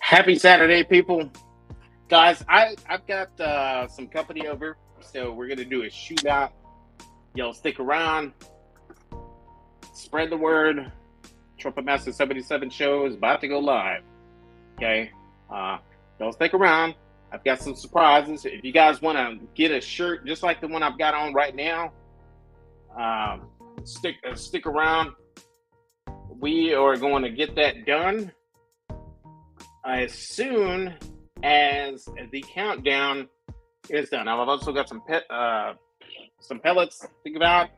Happy Saturday, people. Guys, I've got some company over, so we're going to do a shootout. Y'all stick around. Spread the word. Trumpetmaster77 show is about to go live. Okay? Y'all stick around. I've got some surprises. If you guys want to get a shirt just like the one I've got on right now, stick around. We are going to get that done as soon as the countdown is done. I've also got some pellets to think about.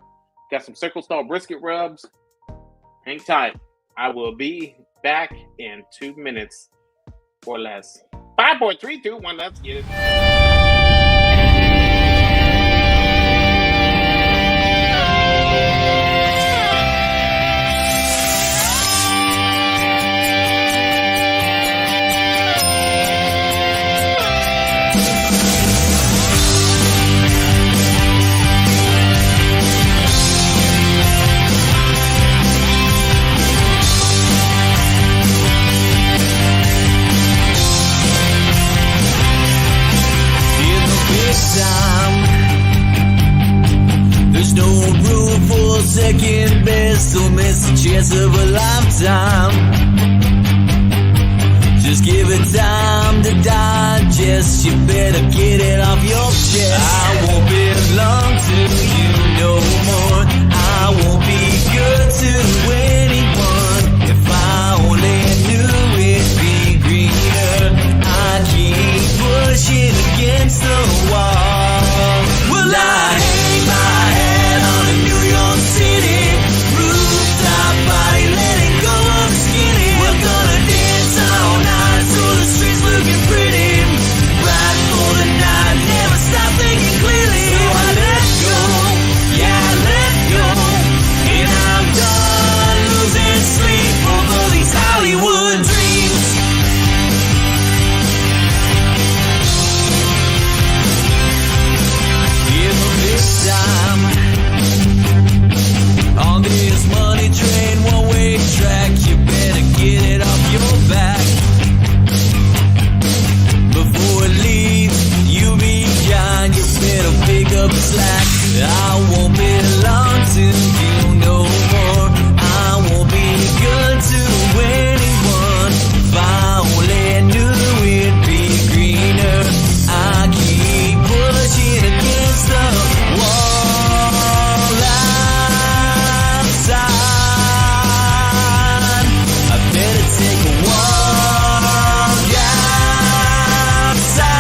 Got some Circlestar Brisket rubs. Hang tight. I will be back in 2 minutes or less. 5, 4, 3, 2, 1. Let's get it. There's no room for second best, so miss the chance of a lifetime. Just give it time to digest. You better get it off your chest. I won't belong to you no more. I won't be good to anyone. If I only knew it'd be greener, I'd keep pushing against the wall. Well, I hang my head on a New York City rooftop, body letting go of the skinny. We're gonna dance all night so the streets looking pretty. Ride for the night, never stop thinking clearly. So I let go, yeah, I let go, and I'm done losing sleep over these Hollywood dreams. Give them this time on this money train, one-way track. You better get it off your back before it leaves you behind. You better pick up the slack. I won't belong to you no more. I won't be good to anyone. If I only knew it'd be greener, I keep pushing against the wall outside. I better take a walk outside.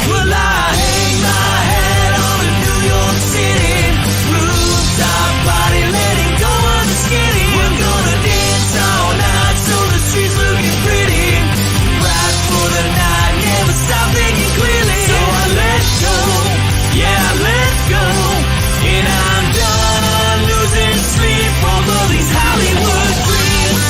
Well, I hang my head on a New York City rooftop, body letting go of the skinny. We're gonna dance all night so the streets looking pretty. Ride for the night, never stop thinking clearly. So I let go, yeah, I let go, and I'm done losing sleep over these Hollywood dreams.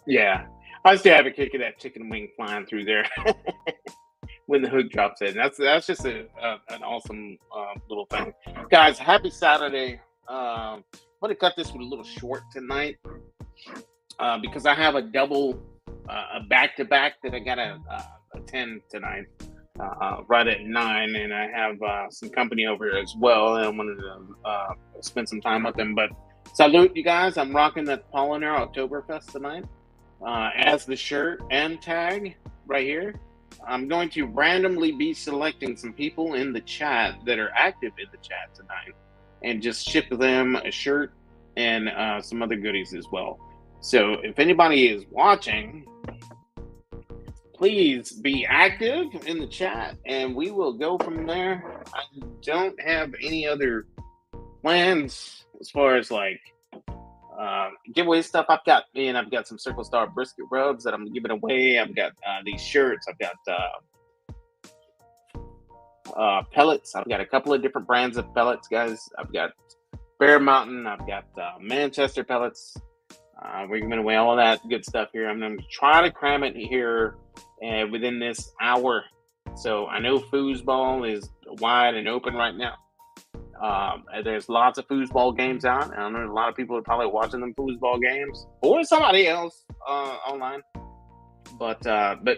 Yeah. I still have a kick of that chicken wing flying through there when the hook drops in. That's just an awesome little thing. Guys, happy Saturday. I'm going to cut this one a little short tonight because I have a double, a back-to-back that I got to attend tonight right at 9, and I have some company over here as well, and I wanted to spend some time with them. But salute, you guys. I'm rocking the Paulaner Oktoberfest tonight. As the shirt and tag right here. I'm going to randomly be selecting some people in the chat that are active in the chat tonight and just ship them a shirt and some other goodies as well. So if anybody is watching, please be active in the chat, and we will go from there. I don't have any other plans as far as like giveaway stuff. I've got some Circlestar Brisket rubs that I'm giving away. I've got these shirts. I've got pellets. I've got a couple of different brands of pellets, guys. I've got Bearmountain. I've got Manchester pellets. We're giving away all of that good stuff here. I'm going to try to cram it here within this hour. So I know foosball is wide and open right now. There's lots of foosball games out. I know a lot of people are probably watching them foosball games or somebody else online. But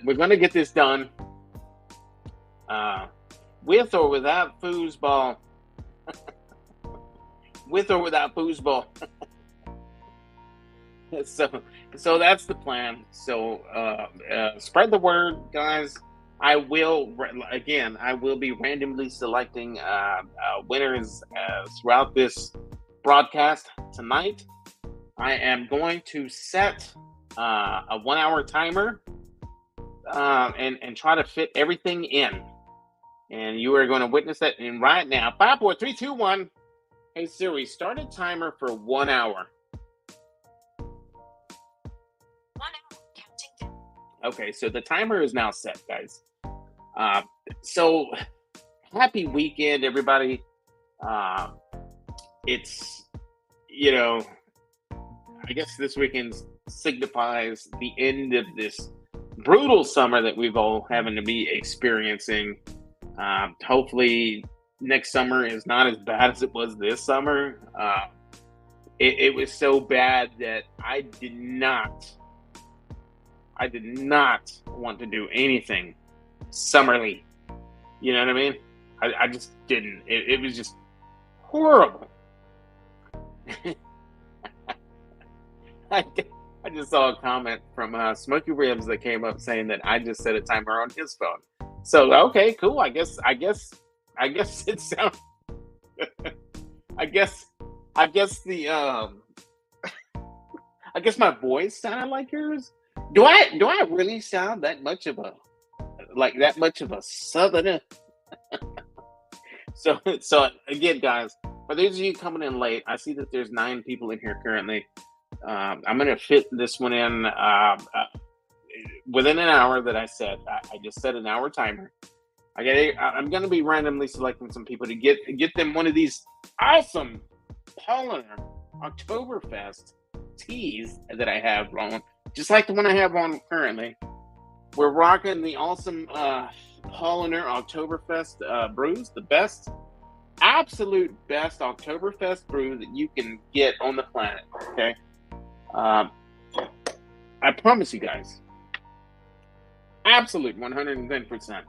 we're going to get this done with or without foosball. With or without foosball. So that's the plan. So spread the word, guys. I will be randomly selecting winners throughout this broadcast tonight. I am going to set a 1 hour timer and try to fit everything in. And you are going to witness that in right now. 5, 4, 3, 2, 1. Hey Siri, start a timer for 1 hour. 1 hour counting. Okay, so the timer is now set, guys. So happy weekend, everybody. It's, I guess this weekend signifies the end of this brutal summer that we've all having to be experiencing. Hopefully next summer is not as bad as it was this summer. It was so bad that I did not want to do anything summerly. You know what I mean? I just didn't. It was just horrible. I just saw a comment from Smokey Ribs that came up saying that I just set a timer on his phone. So okay, cool. I guess it sounds. I guess my voice sounded like yours. Do I really sound that much of a southerner? So again, guys, for those of you coming in late, I see that there's 9 people in here currently. I'm gonna fit this one in within an hour that I set. I just set an hour timer. I'm gonna be randomly selecting some people to get them one of these awesome Paulaner Oktoberfest teas that I have on, just like the one I have on currently. We're rocking the awesome Paulaner Oktoberfest brews, the absolute best Oktoberfest brew that you can get on the planet. Okay, I promise you guys, absolute 110%,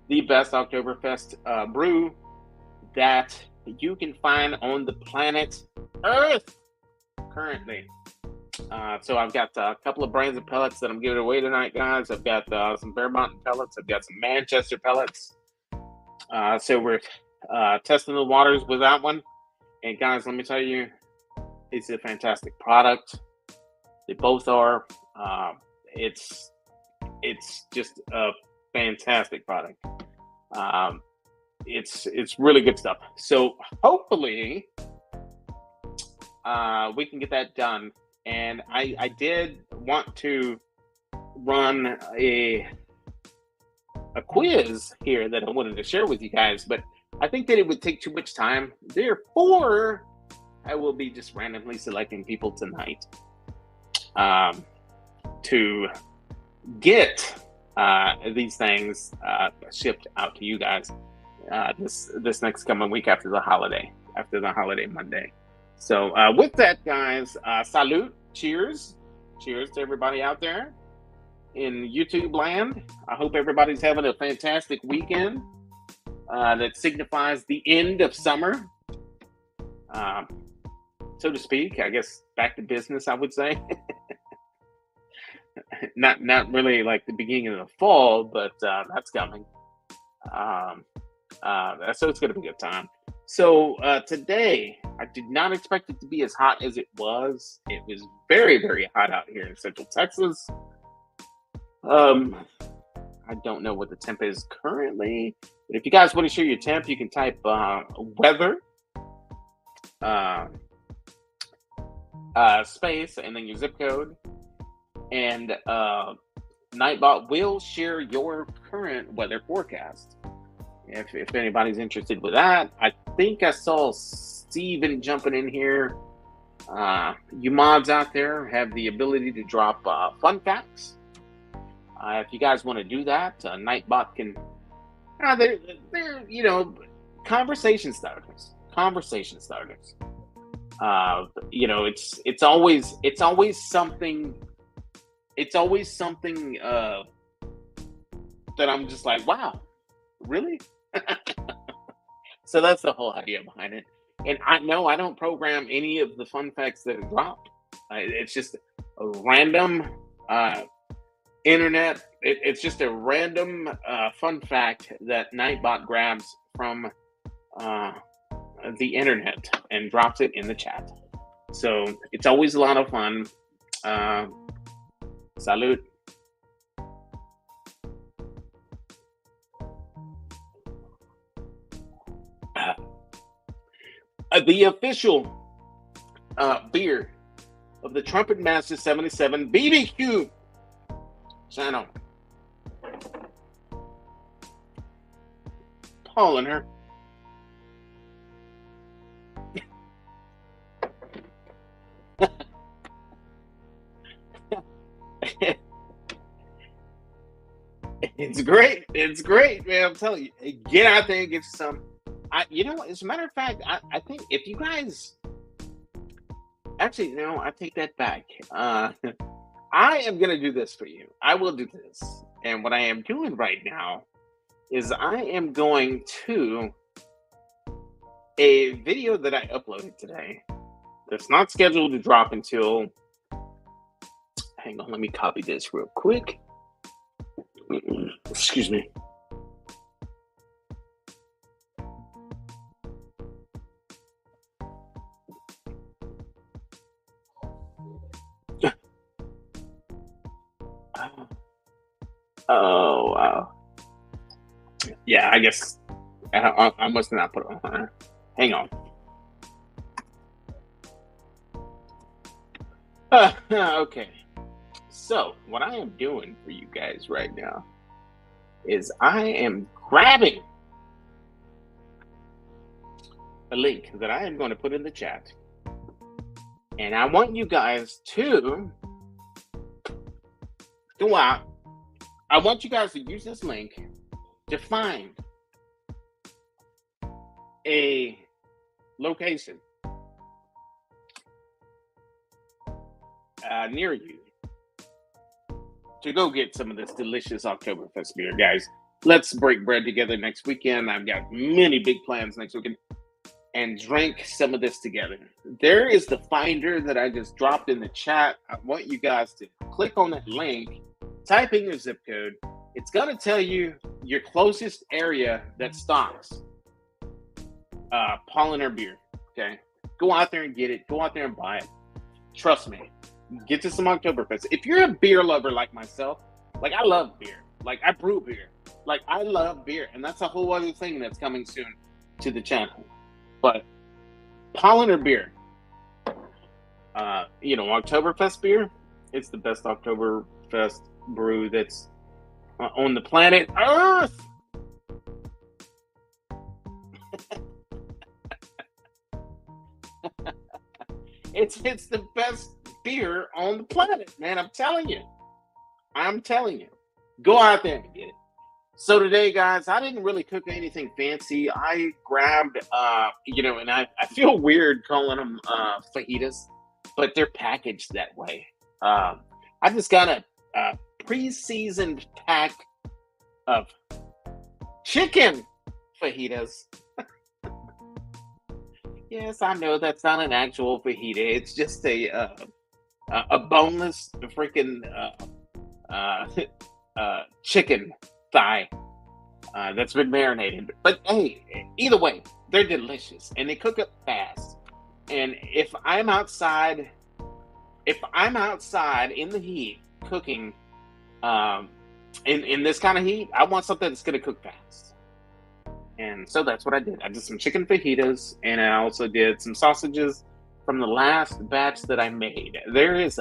the best Oktoberfest brew that you can find on the planet Earth currently. So I've got a couple of brands of pellets that I'm giving away tonight, guys. I've got some Bearmountain pellets. I've got some Manchester pellets. So we're testing the waters with that one. And guys, let me tell you, it's a fantastic product. They both are. It's just a fantastic product. It's really good stuff. So hopefully we can get that done. And I did want to run a quiz here that I wanted to share with you guys, but I think that it would take too much time. Therefore, I will be just randomly selecting people tonight to get these things shipped out to you guys this next coming week after the holiday Monday. So with that, guys, salute, cheers to everybody out there in YouTube land. I hope everybody's having a fantastic weekend that signifies the end of summer, so to speak. I guess back to business, I would say. not really like the beginning of the fall, but that's coming. So it's going to be a good time. So today, I did not expect it to be as hot as it was. It was very, very hot out here in Central Texas. I don't know what the temp is currently, but if you guys want to share your temp, you can type weather space and then your zip code, and Nightbot will share your current weather forecast. If anybody's interested with that, I think I saw Steven jumping in here. You mods out there have the ability to drop fun facts. If you guys want to do that, Nightbot can. They're conversation starters. Conversation starters. It's always something. It's always something that I'm just like, wow, really? So that's the whole idea behind it. And I know I don't program any of the fun facts that are dropped. It's just a random internet. It's just a random fun fact that Nightbot grabs from the internet and drops it in the chat. So it's always a lot of fun. Salud. The official beer of the Trumpetmaster77 BBQ channel. Paulaner. It's great. It's great, man. I'm telling you. Get out there and get some. You know what? As a matter of fact, I think if you guys actually, no, I take that back. I am gonna do this for you. I will do this. And what I am doing right now is I am going to a video that I uploaded today that's not scheduled to drop until, hang on, let me copy this real quick. Excuse me. Oh, wow. Yeah, I guess I must not put it on. Hang on. Okay. So, what I am doing for you guys right now is I am grabbing a link that I am going to put in the chat. And I want you guys to go out. I want you guys to use this link to find a location near you to go get some of this delicious Oktoberfest beer, guys. Let's break bread together next weekend. I've got many big plans next weekend, and drink some of this together. There is the finder that I just dropped in the chat. I want you guys to click on that link, type in your zip code. It's going to tell you your closest area that stocks Paulaner beer, okay? Go out there and get it. Go out there and buy it. Trust me. Get to some Oktoberfest. If you're a beer lover like myself, like I love beer. Like I brew beer. Like I love beer. And that's a whole other thing that's coming soon to the channel. But Paulaner beer, Oktoberfest beer, it's the best Oktoberfest brew that's on the planet Earth. It's the best beer on the planet, man. I'm telling you. Go out there and get it. So today, guys, I didn't really cook anything fancy. I grabbed, and I feel weird calling them fajitas, but they're packaged that way. I just got a pre-seasoned pack of chicken fajitas. Yes, I know that's not an actual fajita. It's just a boneless freaking chicken thigh that's been marinated. But hey, either way, they're delicious and they cook up fast. And if I'm outside in the heat cooking in this kind of heat, I want something that's gonna cook fast. And so that's what I did. I did some chicken fajitas, and I also did some sausages from the last batch that I made. There is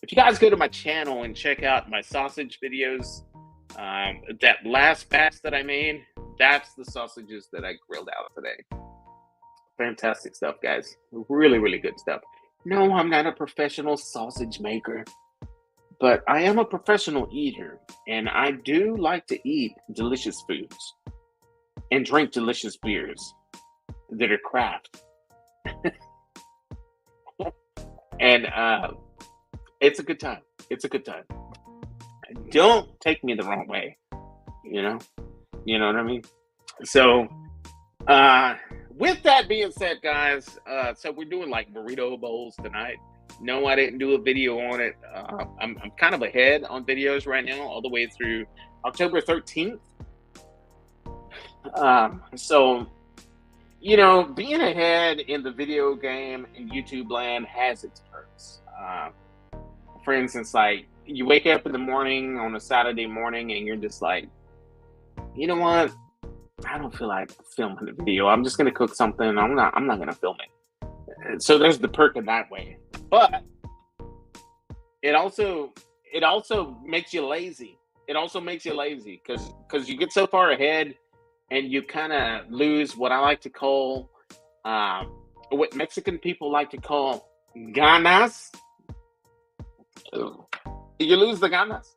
if you guys go to my channel and check out my sausage videos, that last batch that I made, that's the sausages that I grilled out today. Fantastic stuff, guys. Really, really good stuff. No, I'm not a professional sausage maker, but I am a professional eater, and I do like to eat delicious foods and drink delicious beers that are craft. And it's a good time. It's a good time. Don't take me the wrong way. You know what I mean? So with that being said, guys, so we're doing like burrito bowls tonight. No, I didn't do a video on it. I'm kind of ahead on videos right now, all the way through October 13th. So, being ahead in the video game and YouTube land has its perks. For instance, like you wake up in the morning on a Saturday morning and you're just like, you know what? I don't feel like filming the video. I'm just gonna cook something. I'm not gonna film it. So there's the perk in that way. But it also makes you lazy. It also makes you lazy because you get so far ahead and you kind of lose what I like to call, what Mexican people like to call ganas. You lose the ganas.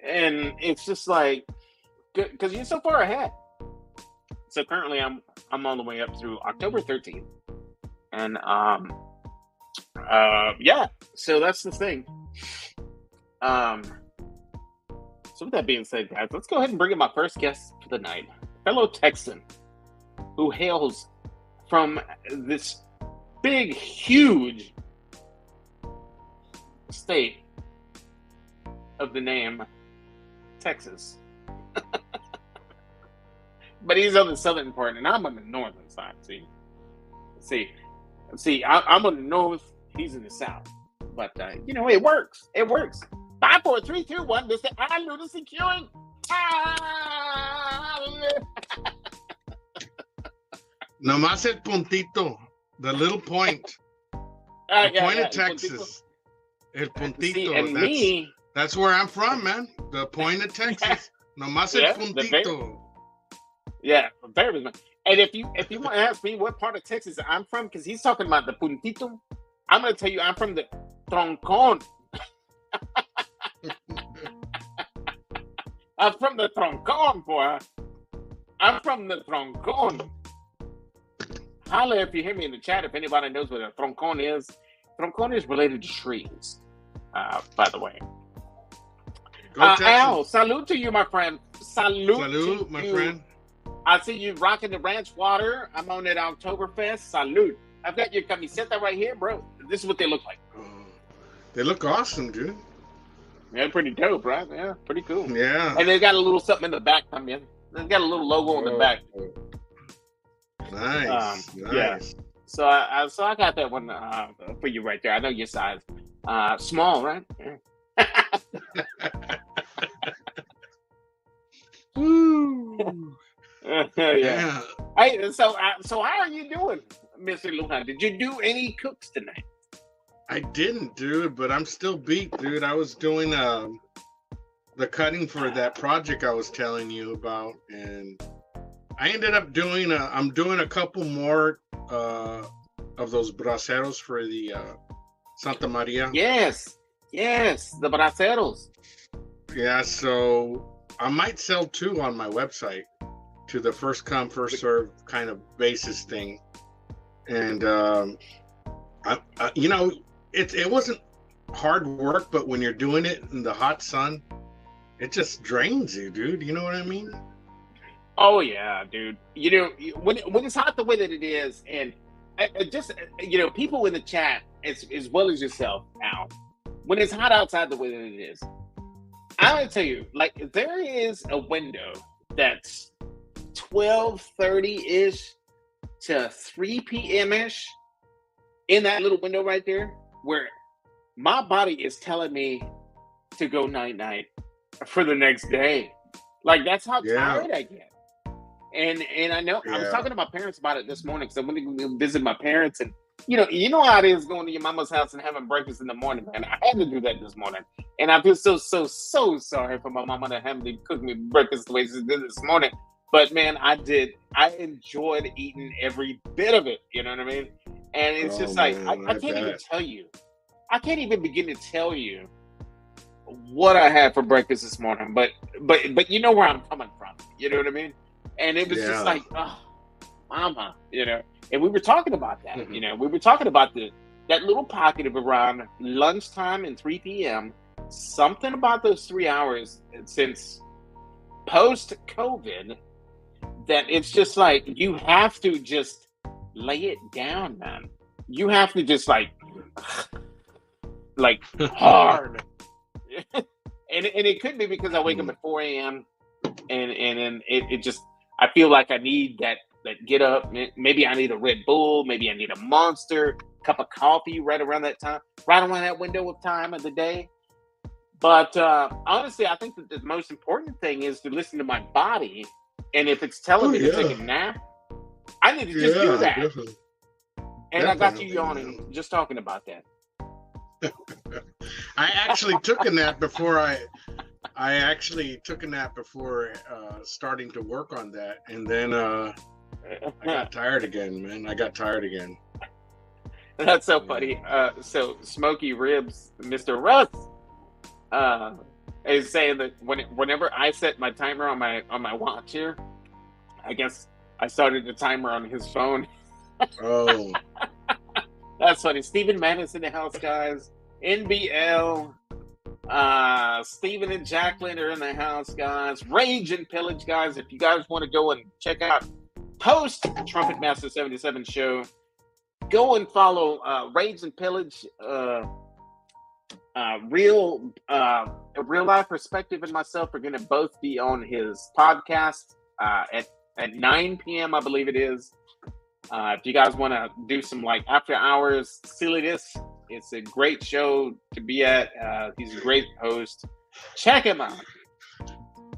And it's just like, because you're so far ahead. So currently I'm all the way up through October 13th. And yeah, so that's the thing. So with that being said, guys, let's go ahead and bring in my first guest for the night. Fellow Texan who hails from this big, huge state of the name Texas. But he's on the southern part, and I'm on the northern side. See, I'm on the north, he's in the south. But, it works. It works. 5, 4, 3, 2, 1. This is Luda securing. Nomás el puntito, the little point. The point of Texas. El puntito. See, that's where I'm from, man. The point of Texas. Nomás el puntito. Yeah, very much. And if you want to ask me what part of Texas I'm from, because he's talking about the puntito, I'm going to tell you I'm from the troncon. I'm from the troncon, boy. I'm from the troncon. Holla if you hear me in the chat if anybody knows what a troncon is. Troncon is related to trees, by the way. Al, salute to you, my friend. Salute my friend. I see you rocking the ranch water. I'm on at Oktoberfest. Salute. I've got your camiseta right here, bro. This is what they look like. They look awesome, dude. Yeah, pretty dope, right? Yeah, pretty cool. Yeah. And they got a little something in the back. They've got a little logo on the back. Nice. Yeah. So I got that one for you right there. I know your size. Small, right? Yeah. Yeah. Hey, so how are you doing, Mr. Lujan? Did you do any cooks tonight? I didn't, dude, but I'm still beat, dude. I was doing the cutting for that project I was telling you about, and I ended up doing I'm doing a couple more of those braceros for the Santa Maria. Yes, the braceros. Yeah, so I might sell 2 on my website to the first come, first serve kind of basis thing. And it wasn't hard work, but when you're doing it in the hot sun, it just drains you, dude. You know what I mean? Oh yeah, dude. When it's hot the way that it is, and just people in the chat as well as yourself, Al. When it's hot outside the way that it is, I'm gonna tell you, like there is a window that's 12:30-ish to 3 p.m.-ish in that little window right there, where my body is telling me to go night-night. for the next day. Like that's how Yeah. tired I get. And I know I was Yeah. talking to my parents about it this morning because I went to visit my parents, and you know how it is going to your mama's house and having breakfast in the morning, man. I had to do that this morning, and I feel so sorry for my mama to have to cook me breakfast the way she did this morning. But man, I did. I enjoyed eating every bit of it. You know what I mean? And it's just like man, I can't even tell you. I can't even begin to tell you what I had for breakfast this morning. But you know where I'm coming from. You know what I mean? And it was Yeah. just like, oh, mama, And we were talking about that. Mhm. We were talking about that little pocket of around lunchtime and 3 p.m. Something about those 3 hours since post-COVID that it's just like you have to just lay it down, man. You have to just like hard. and it could be because I wake up at 4 a.m. and it just I feel like I need that get up. Maybe I need a Red Bull. Maybe I need a Monster, cup of coffee right around that time, right around that window of time of the day. But honestly, I think that the most important thing is to listen to my body. And if it's telling me to take a nap, I need to just do that. Definitely. And I got you Definitely, yawning man. just talking about that. I actually took a nap before I actually took a nap before starting to work on that, and then I got tired again, man. I got tired again. That's so funny. So Smoky Ribs, Mr. Russ, is saying that whenever I set my timer on my watch here, I guess I started the timer on his phone. Oh, That's funny. Stephen Madden in the house, guys. NBL. Stephen and Jacqueline are in the house, guys. Rage and Pillage, guys. If you guys want to go and check out post Trumpetmaster77 show, go and follow Rage and Pillage. Real life perspective and myself are going to both be on his podcast at 9 p.m. I believe it is. If you guys want to do some like after hours silliness, it's a great show to be at. He's a great host. Check him out.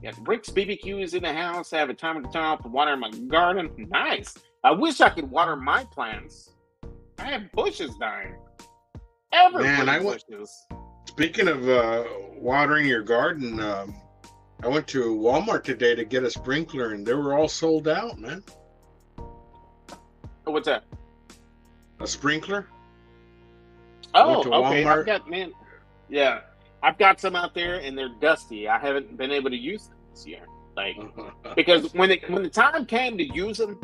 Yeah, Rick's BBQ is in the house. I have a timer to turn off for watering my garden. Nice. I wish I could water my plants. I have bushes dying. Bushes. Speaking of watering your garden, I went to Walmart today to get a sprinkler, and they were all sold out, man. What's that? A sprinkler? Oh, Went to okay. Walmart. I've got some out there, and they're dusty. I haven't been able to use them this year, because when the time came to use them,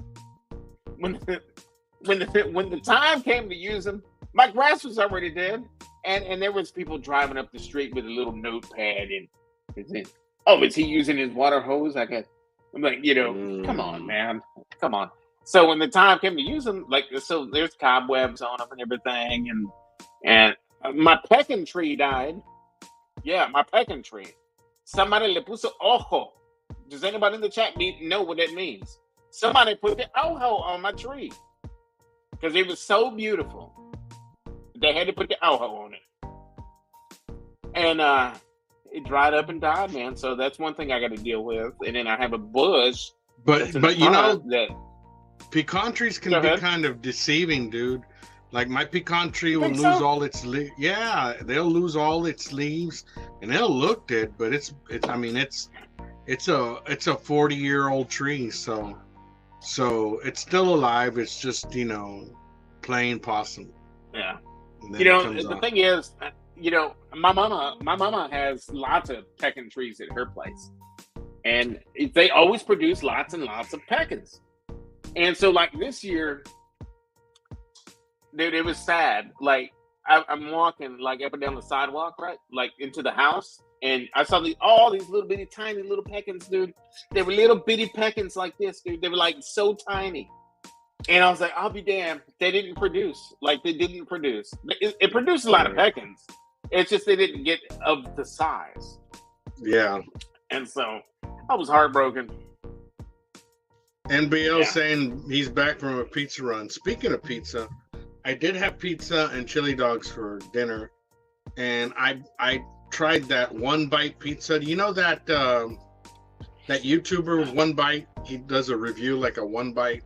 when the time came to use them, my grass was already dead, and there was people driving up the street with a little notepad, and is he using his water hose? I'm like, come on, man, come on. So when the time came to use them, so there's cobwebs on them and everything, and my pecking tree died. Yeah, my pecking tree. Somebody le puso ojo. Does anybody in the chat know what that means? Somebody put the ojo on my tree because it was so beautiful. They had to put the ojo on it, and it dried up and died, man. So that's one thing I got to deal with. And then I have a bush. But that. Pecan trees can be kind of deceiving, dude. Like my pecan tree will lose all its leaves. Yeah, they'll lose all its leaves, and they'll look dead. But it's a 40-year-old tree, so it's still alive. It's just plain possum. Yeah. The thing is, my mama has lots of pecking trees at her place, and they always produce lots and lots of peckins. And so, like this year, dude, it was sad. Like I'm walking like up and down the sidewalk, right, like into the house, and I saw all these little bitty, tiny little peckins, dude. They were little bitty peckins like this, dude. They were like so tiny, and I was like, I'll be damned. They didn't produce. It produced a lot of peckins. It's just they didn't get of the size. Yeah. And so I was heartbroken. NBL saying he's back from a pizza run. Speaking of pizza, I did have pizza and chili dogs for dinner, and I tried that One Bite pizza. Do you know that that YouTuber One Bite? He does a review like a One Bite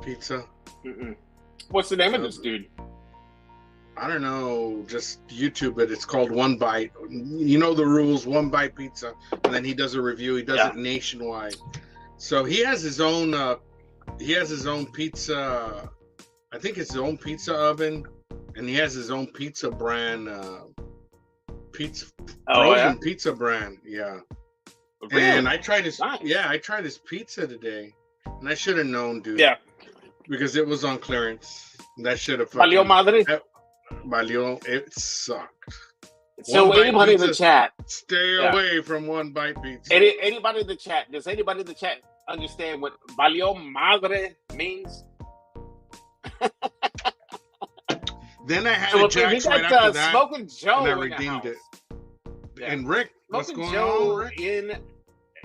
pizza. Mm-mm. What's the name of this dude? I don't know, just YouTube it. It's called One Bite. You know the rules, One Bite pizza. And then he does a review. He does it nationwide. So he has his own pizza. I think it's his own pizza oven, and he has his own pizza brand, frozen pizza brand. Yeah. Really? And I tried his Nice. I tried his pizza today, and I should have known, dude. Yeah. Because it was on clearance. That should have Valió madre. Valió. It sucked. So One Bite anybody in the pizza, chat, stay away from One Bite pizza. anybody in the chat, does anybody in the chat understand what valió madre means? Then I had So a we Jack's got right after that, Smoking Joe and I in the redeemed house. it. Yeah. And Rick, what's Smoking going Joe on, Rick?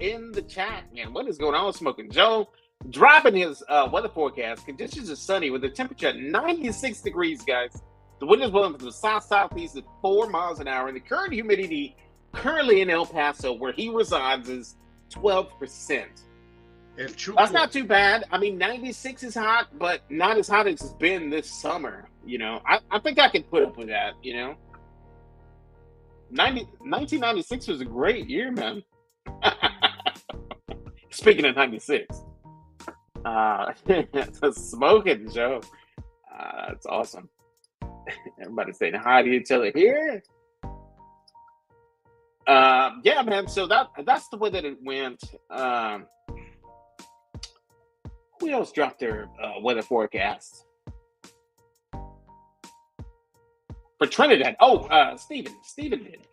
in the chat, man. What is going on with Smoking Joe? Dropping his weather forecast. Conditions are sunny with the temperature at 96 degrees, guys. The wind is blowing from the south-southeast at 4 miles an hour, and the current humidity currently in El Paso, where he resides, is 12%. That's not too bad. I mean, 96 is hot, but not as hot as it's been this summer. You know, I think I could put up with that, you know. 1996 was a great year, man. Speaking of 96. Smoking Joe. That's awesome. Everybody saying hi to each other here. Yeah, man. So that's the way that it went. Who else dropped their weather forecast for Trinidad? Oh, Steven did.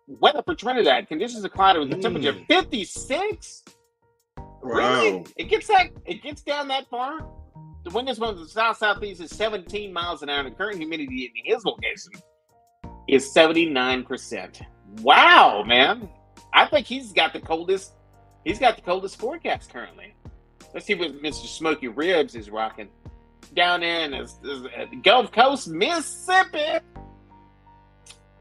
Weather for Trinidad. Conditions are cloudy with the temperature of 56. Really? Wow. It gets down that far? The wind is from the south-southeast is 17 miles an hour, and the current humidity in his location is 79%. Wow, man. I think he's got the coldest forecast currently. Let's see what Mr. Smoky Ribs is rocking. Down in the Gulf Coast, Mississippi.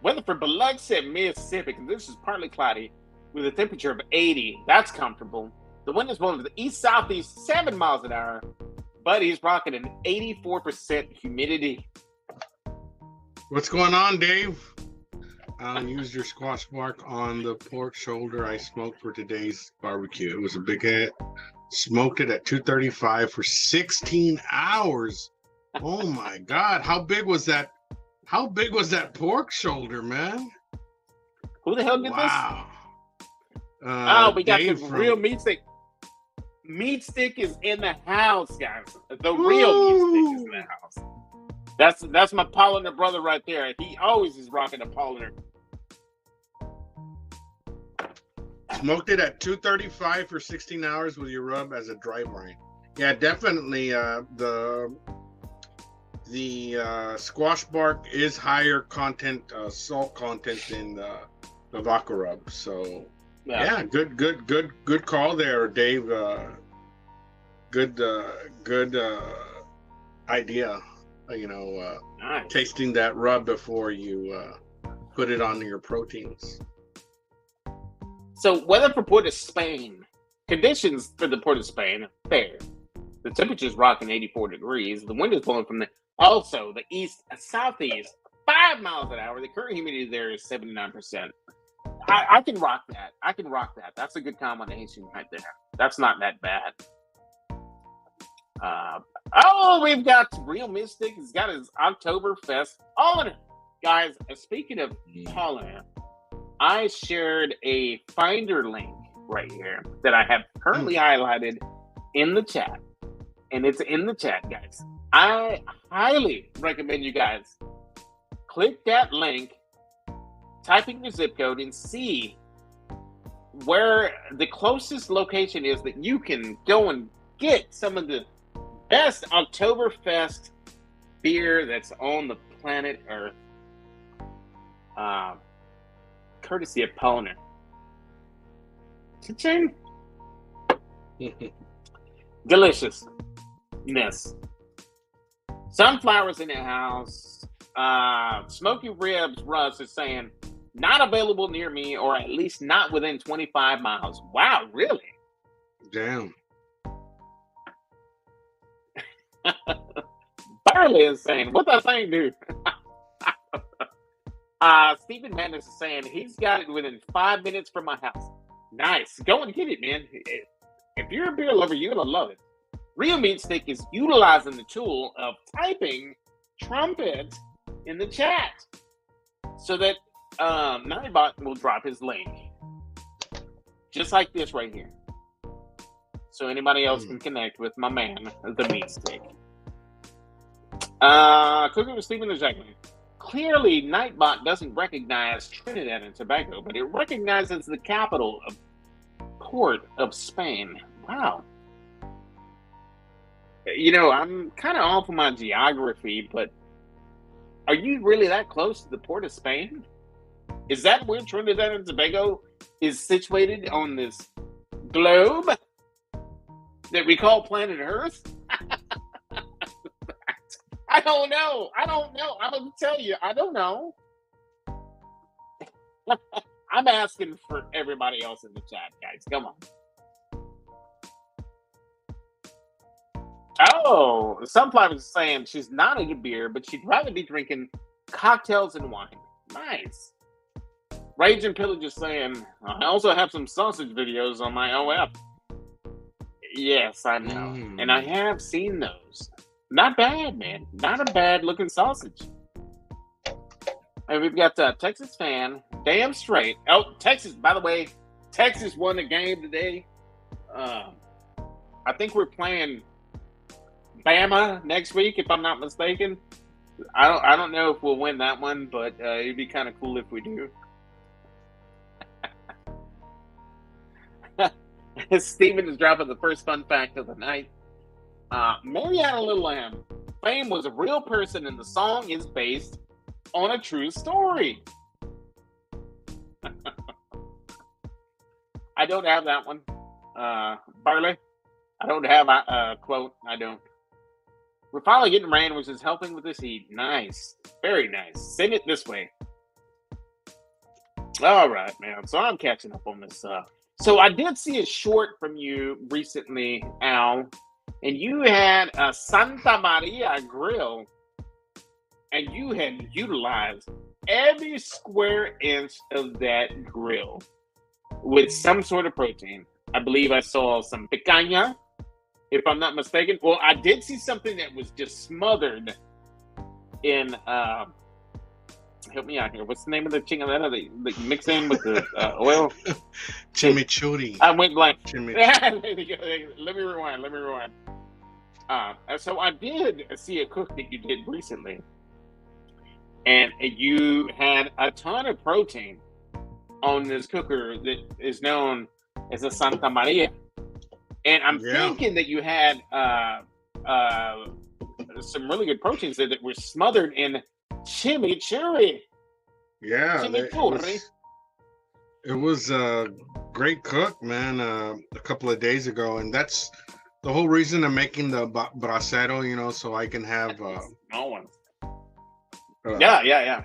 Weather for Biloxi, Mississippi. This is partly cloudy with a temperature of 80. That's comfortable. The wind is blowing to the east-southeast, 7 miles an hour, but he's rocking an 84% humidity. What's going on, Dave? Use your squash bark on the pork shoulder I smoked for today's barbecue. It was a big hit. Smoked it at 235 for 16 hours. Oh my God. How big was that? How big was that pork shoulder, man? Who the hell did Wow. we got Dave the from- real meat stick. Meat stick is in the house, guys. The real meat stick is in the house. That's my Paulaner brother right there. He always is rocking a Paulaner. Smoked it at 235 for 16 hours with your rub as a dry brine. Yeah, definitely. The squash bark is higher content, salt content than the vodka rub. So yeah, good call there, Dave. Good idea. Nice. Tasting that rub before you put it on your proteins. So weather for Port of Spain. Conditions for the Port of Spain are fair. The temperature is rocking 84 degrees. The wind is blowing from the east southeast, 5 miles an hour. The current humidity there is 79%. I can rock that. That's a good combination right there. That's not that bad. We've got Real Mystic. He's got his Oktoberfest Paulaner. Guys, speaking of Paulaner, I shared a Finder link right here that I have currently highlighted in the chat. And it's in the chat, guys. I highly recommend you guys click that link, type in your zip code, and see where the closest location is that you can go and get some of the best Oktoberfest beer that's on the planet Earth. Courtesy of Paulaner. Cha-ching. Deliciousness. Sunflowers in the house. Smoky Ribs Russ is saying, not available near me, or at least not within 25 miles. Wow, really? Damn. Barley is saying, what that thing do? Stephen Madness is saying, he's got it within 5 minutes from my house. Nice. Go and get it, man. If you're a beer lover, you're going to love it. Real Meat Stick is utilizing the tool of typing trumpet in the chat so that Nightbot will drop his link. Just like this right here. So anybody else can connect with my man, the Meat Stick. Cooking with Stephen is exactly. Clearly, Nightbot doesn't recognize Trinidad and Tobago, but it recognizes the capital of Port of Spain. Wow. You know, I'm kind of off of my geography, but are you really that close to the Port of Spain? Is that where Trinidad and Tobago is situated on this globe that we call planet Earth? I don't know. I'm going to tell you, I don't know. I'm asking for everybody else in the chat, guys. Come on. Oh, Sunflower is saying she's not into beer, but she'd rather be drinking cocktails and wine. Nice. Rage and Pillage is saying, I also have some sausage videos on my OF. Yes, I know. And I have seen those. Not bad, man. Not a bad looking sausage. And we've got Texas fan, damn straight. Oh, Texas, by the way, Texas won the game today. I think we're playing Bama next week, if I'm not mistaken. I don't know if we'll win that one, but it'd be kind of cool if we do. Steven is dropping the first fun fact of the night. Mariana Little Lamb, fame was a real person, and the song is based on a true story. I don't have that one. Barley, I don't have a quote. I don't. We're finally getting rain, which is helping with this heat. Nice. Very nice. Send it this way. All right, man. So I'm catching up on this. So I did see a short from you recently, Al, and you had a Santa Maria grill, and you had utilized every square inch of that grill with some sort of protein. I believe I saw some picanha, if I'm not mistaken. Well, I did see something that was just smothered in, help me out here. What's the name of the chingaleta that you mix in with the oil? Chimichurri. I went blank. Let me rewind. So I did see a cook that you did recently, and you had a ton of protein on this cooker that is known as a Santa Maria. And I'm thinking that you had some really good proteins there that were smothered in chimichurri. Yeah, chimichurri. It was a great cook, man, a couple of days ago. And that's the whole reason I'm making the bracero, you know, so I can have... small ones. Yeah.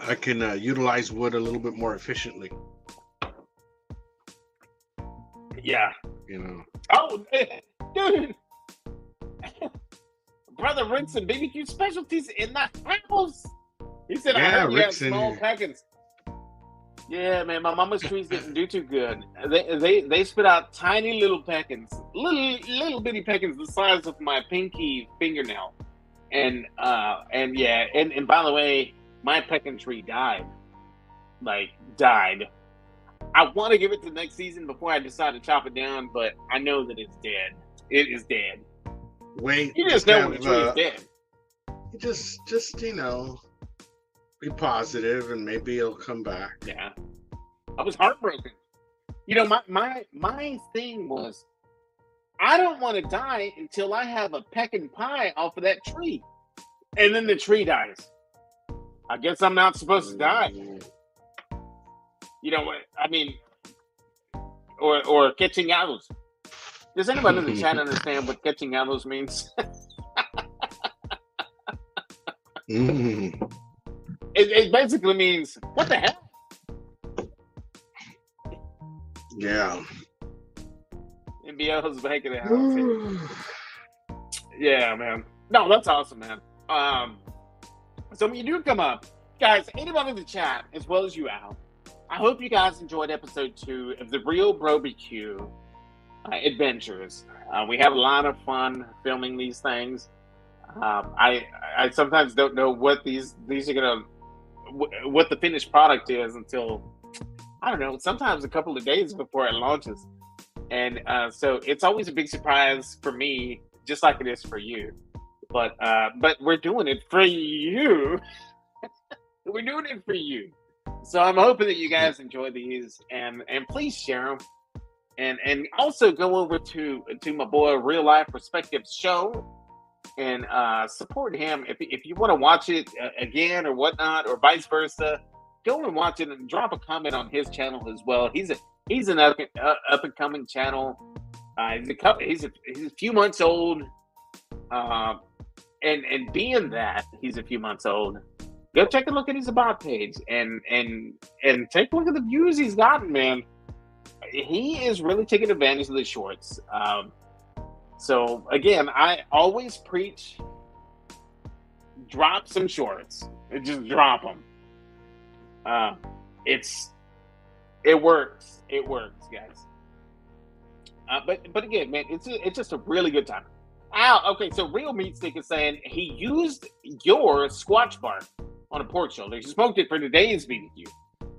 I can utilize wood a little bit more efficiently. Yeah. You know. Oh, dude. Brother Rick's and BBQ specialties in the house. He said, I heard you have small packets. Yeah, man, my mama's trees didn't do too good. They spit out tiny little peckins, little bitty peckins the size of my pinky fingernail. And yeah, and by the way, my peckin tree died. I want to give it to next season before I decide to chop it down, but I know that it's dead. It is dead. Wait, you just know when the tree is dead. Just you know, be positive, and maybe it'll come back. Yeah, I was heartbroken. You know, my thing was, I don't want to die until I have a peckin' pie off of that tree, and then the tree dies. I guess I'm not supposed to die. You know what? I mean, or catching owls. Does anybody in the chat understand what catching owls means? Mm. It basically means, what the hell? Yeah. NBL's back in the house. Yeah, man. No, that's awesome, man. So when you do come up, guys, anybody in the chat, as well as you, Al, I hope you guys enjoyed episode 2 of the Real BBQ adventures. We had a lot of fun filming these things. I sometimes don't know what these are gonna, what the finished product is until, I don't know, sometimes a couple of days before it launches. And so it's always a big surprise for me, just like it is for you. But we're doing it for you. We're doing it for you. So I'm hoping that you guys enjoy these, and please share them. And also go over to my boy Real Life Perspectives show and support him. If you want to watch it again or whatnot, or vice versa, go and watch it and drop a comment on his channel as well. He's an up and coming channel. He's a few months old, and being that he's a few months old, go take a look at his about page and take a look at the views he's gotten, man. He is really taking advantage of the shorts. So again, I always preach: drop some shorts. Just drop them. It works. It works, guys. But again, man, it's just a really good time. Ow, okay, so Real Meat Stick is saying he used your squatch bark on a pork shoulder. He smoked it for today's BBQ.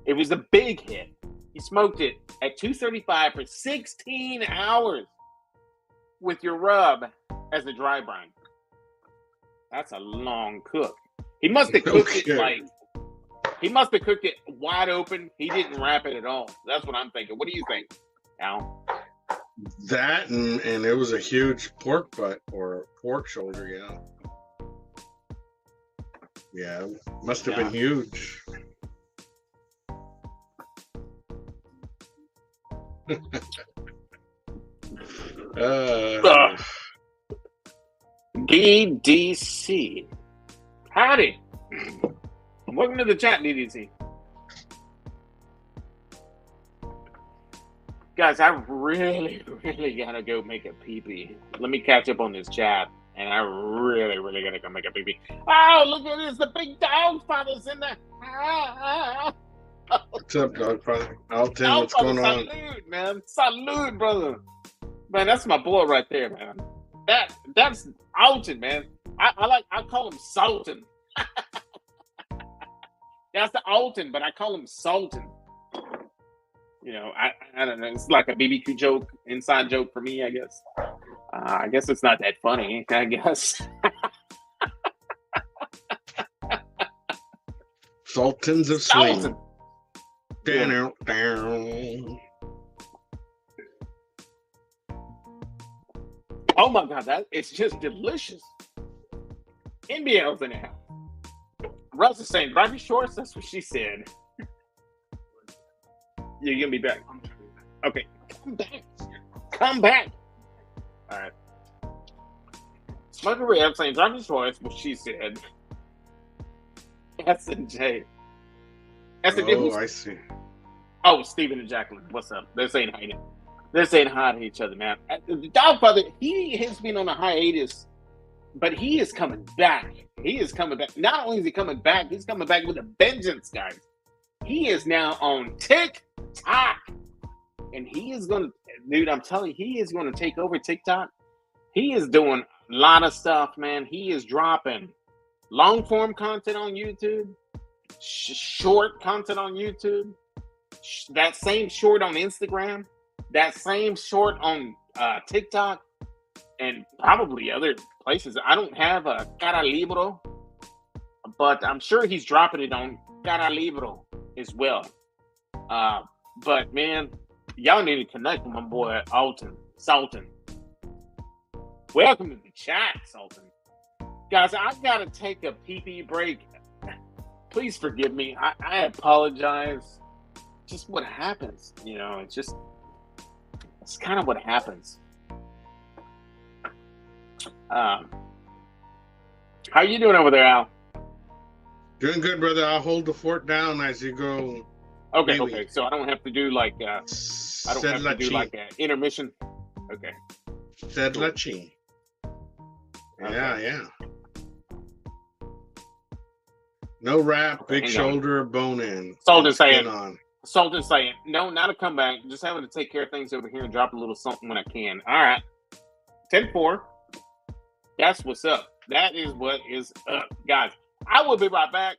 It was a big hit. He smoked it at 235 for 16 hours with your rub as a dry brine. That's a long cook. He must have cooked it he must have cooked it wide open. He didn't wrap it at all. That's what I'm thinking. What do you think, Al? That and it was a huge pork butt or pork shoulder, yeah. Yeah, must have been huge. DDC. Howdy. Welcome to the chat, DDC. Guys, I really gotta go make a pee-pee. Let me catch up on this chat, and I really gotta go make a pee-pee. Oh, look at this. The big dog father's in there. What's up, dog father? Alton, what's going on? Salute, man. Salute, brother. Man, that's my boy right there, man. That's Alton, man. I call him Sultan. That's the Alton, but I call him Sultan. You know, I don't know. It's like a BBQ joke, inside joke for me, I guess. I guess it's not that funny, I guess. Sultans of Swing. Yeah. Oh my God, it's just delicious. NBL's in the house. Russ is saying, drive your shorts. That's what she said. You're gonna be back. Okay, come back. All right. Smoker Ray, I'm saying, drive your shorts. What she said. S&J. Oh, I see. Oh, Steven and Jacqueline, what's up? They're saying hi. They're saying hi to each other, man. The Dogfather, he has been on a hiatus, but he is coming back. He is coming back. Not only is he coming back, he's coming back with a vengeance, guys. He is now on TikTok. And he is going to, dude, I'm telling you, he is going to take over TikTok. He is doing a lot of stuff, man. He is dropping long form content on YouTube, short content on YouTube, that same short on Instagram, that same short on TikTok, and probably other places. I don't have a Cara Libro, but I'm sure he's dropping it on Cara Libro as well. But man, y'all need to connect with my boy Alton, Sultan. Welcome to the chat, Sultan. Guys, I gotta take a pee-pee break. Please forgive me. I apologize. Just what happens, you know, it's kind of what happens. How you doing over there, Al? Doing good, brother. I'll hold the fort down as you go. Okay, Wee-wee. okay. So I don't have to do like I don't have to do like an intermission. Okay. Sedlachi. Yeah, Okay. yeah. No wrap, Okay, big hang on. shoulder, bone in. Soldier Skin saying, on. Soldier saying, no, not a comeback. Just having to take care of things over here and drop a little something when I can. All right. 10-4. That's what's up. That is what is up, guys. I will be right back.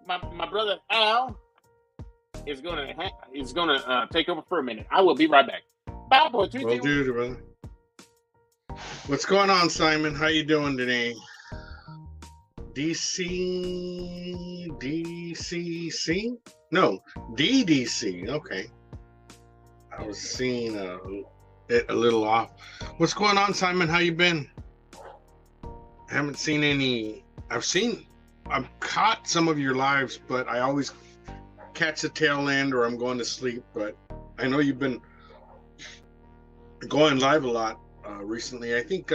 My brother Al is gonna take over for a minute. I will be right back. Bye, boy. Well, dude, brother. What's going on, Simon? How you doing today? DCC? No, DDC. Okay. I was seeing it a little off. What's going on, Simon? How you been? I haven't seen any. I've caught some of your lives, but I always catch the tail end or I'm going to sleep. But I know you've been going live a lot recently. I think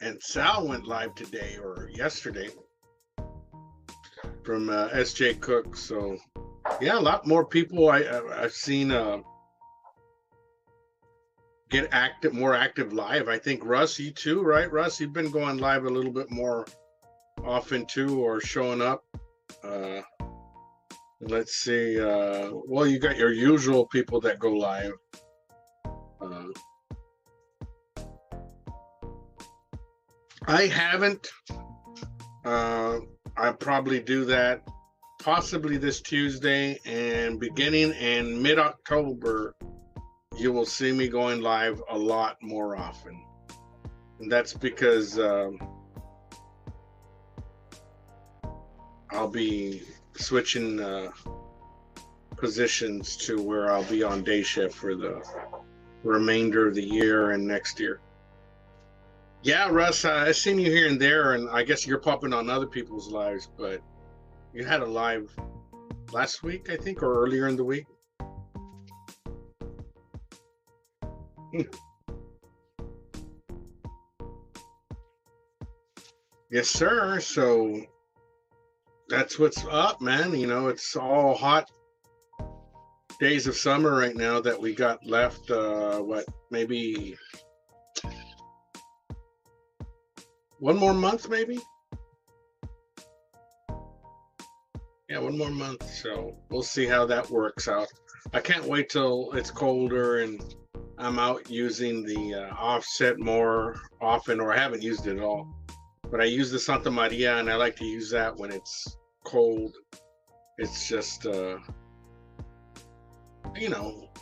and Sal went live today or yesterday from SJ Cook. So yeah, a lot more people I've seen get more active live. I think Russ, you too, right? Russ, you've been going live a little bit more often too, or showing up. Let's see. Well, you got your usual people that go live. I haven't. I'll probably do that possibly this Tuesday, and beginning in mid-October, you will see me going live a lot more often. And that's because I'll be switching positions to where I'll be on day shift for the remainder of the year and next year. Yeah, Russ, I've seen you here and there, and I guess you're popping on other people's lives, but you had a live last week, I think, or earlier in the week. Yes, sir. So that's what's up, man. You know, it's all hot days of summer right now that we got left. Maybe one more month, maybe? Yeah, one more month. So we'll see how that works out. I can't wait till it's colder and I'm out using the offset more often, or I haven't used it at all. But I use the Santa Maria, and I like to use that when it's cold. It's just,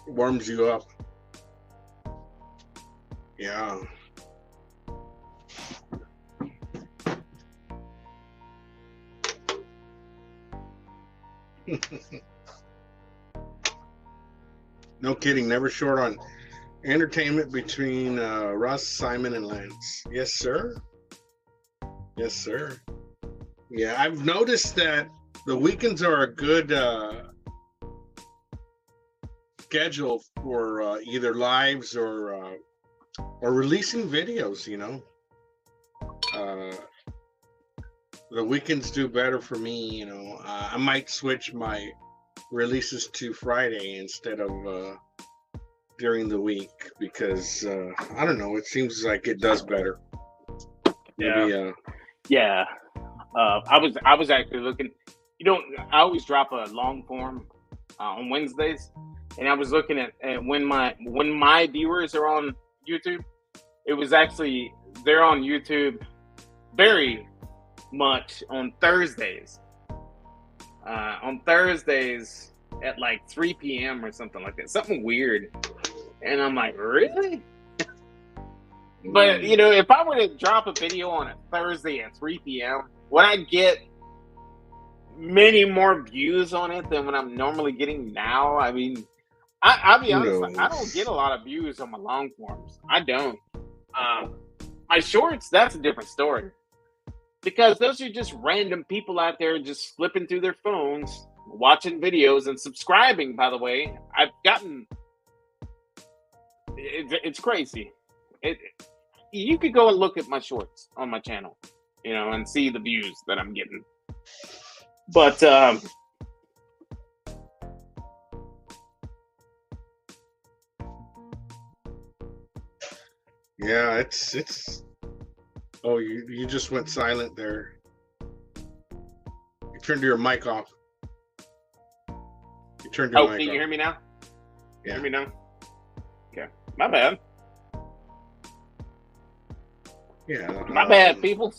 warms you up. Yeah. No kidding, never short on entertainment between Russ, Simon, and Lance. Yes, sir. Yes, sir. Yeah, I've noticed that the weekends are a good schedule for either lives or releasing videos. You know, the weekends do better for me. You know, I might switch my releases to Friday instead of during the week because I don't know. It seems like it does better. Maybe, yeah. I was actually looking. I always drop a long form on Wednesdays, and I was looking at when my viewers are on YouTube. It was actually they're on YouTube very much on Thursdays. On Thursdays at like 3 p.m. or something like that. Something weird. And I'm like, really? But, if I were to drop a video on a Thursday at 3 p.m., would I get many more views on it than what I'm normally getting now? I mean, I'll be honest, I don't get a lot of views on my long forms. I don't. My shorts, that's a different story. Because those are just random people out there just flipping through their phones, watching videos, and subscribing, by the way. I've gotten... It's crazy. you could go and look at my shorts on my channel, you know, and see the views that I'm getting. But yeah, it's. Oh, you just went silent there. You turned your mic off. You turned your mic off. Can you hear me now? Yeah. Hear me now? Okay, my bad. Yeah. My bad, people.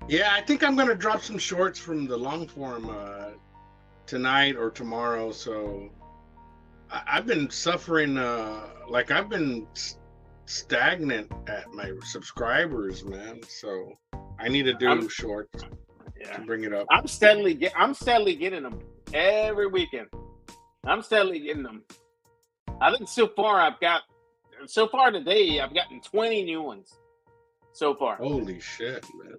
Yeah, I think I'm gonna drop some shorts from the long form tonight or tomorrow. So I've been suffering. Like I've been stagnant at my subscribers, man. So I need to do shorts to bring it up. I'm steadily getting them every weekend. I'm steadily getting them. I think so far today I've gotten 20 new ones so far. Holy shit, man.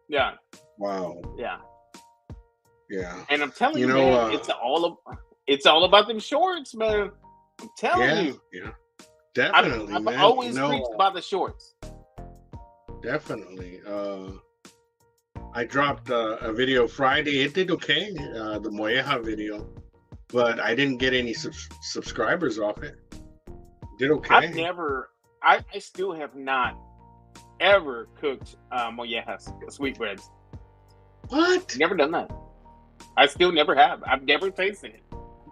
Yeah. Wow. Yeah. Yeah. And I'm telling you, man, it's all about them shorts, man. I'm telling you. Yeah. Definitely. I've always preached about the shorts. Definitely. I dropped a video Friday. It did okay, the Molleja video, but I didn't get any subscribers off it. Did okay. I still have not ever cooked mollejas, sweetbreads. What? Never done that. I still never have. I've never tasted it.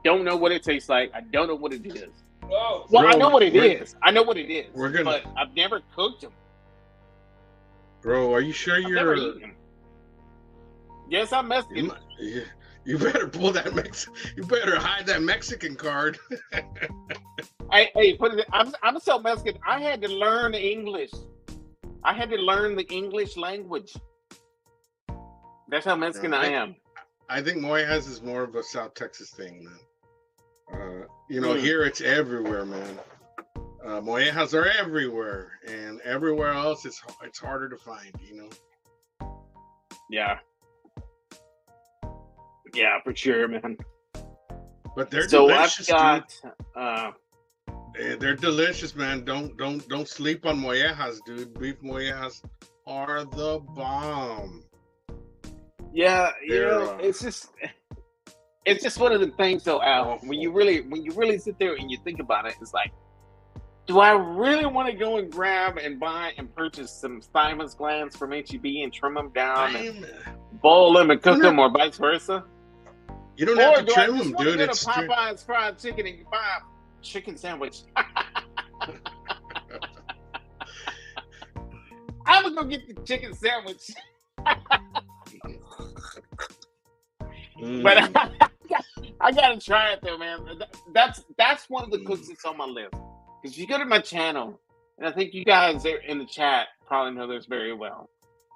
Don't know what it tastes like. I don't know what it is. Whoa. Well, I know what it is. I know what it is. But I've never cooked them. Bro, are you sure I've never eaten them. Yes, I'm Mexican. You better pull that You better hide that Mexican card. Hey, put it. I'm so Mexican. I had to learn English. I had to learn the English language. That's how Mexican I am. I think Mollejas is more of a South Texas thing, man. Here it's everywhere, man. Mollejas are everywhere, and everywhere else it's harder to find, you know. Yeah. Yeah, for sure, man. But they're so delicious, I've got, they're delicious, man. Don't sleep on mollejas, dude. Beef mollejas are the bomb. Yeah, it's just one of the things, though, Al. When you really sit there and you think about it, it's like, do I really want to go and grab and buy and purchase some thymus glands from HEB and trim them down and boil them and cook them, or vice versa? You don't have to trim them, dude. It's Popeye's fried chicken and buy a chicken sandwich. I'm gonna go get the chicken sandwich. But I gotta try it though, man. That's one of the cooks that's on my list. Because if you go to my channel, and I think you guys are in the chat probably know this very well.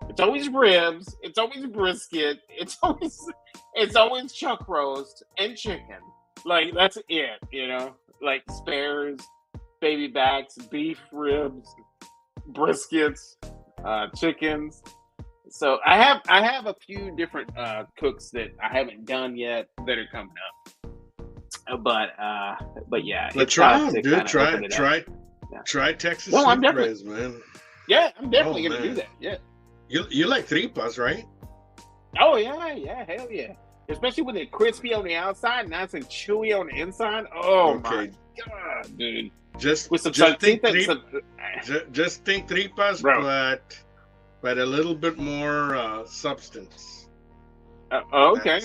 It's always ribs, it's always brisket, it's always chuck roast and chicken. Like that's it, you know. Like spares, baby backs, beef ribs, briskets, chickens. So I have a few different cooks that I haven't done yet that are coming up. But yeah. But try them, dude. Try Texas sweetbreads, man. Yeah, I'm definitely gonna do that. Yeah. You like tripas, right? Oh yeah, hell yeah. Especially when they're crispy on the outside, nice and chewy on the inside. Oh my god, dude! Just think tripas, bro. but a little bit more substance. Okay.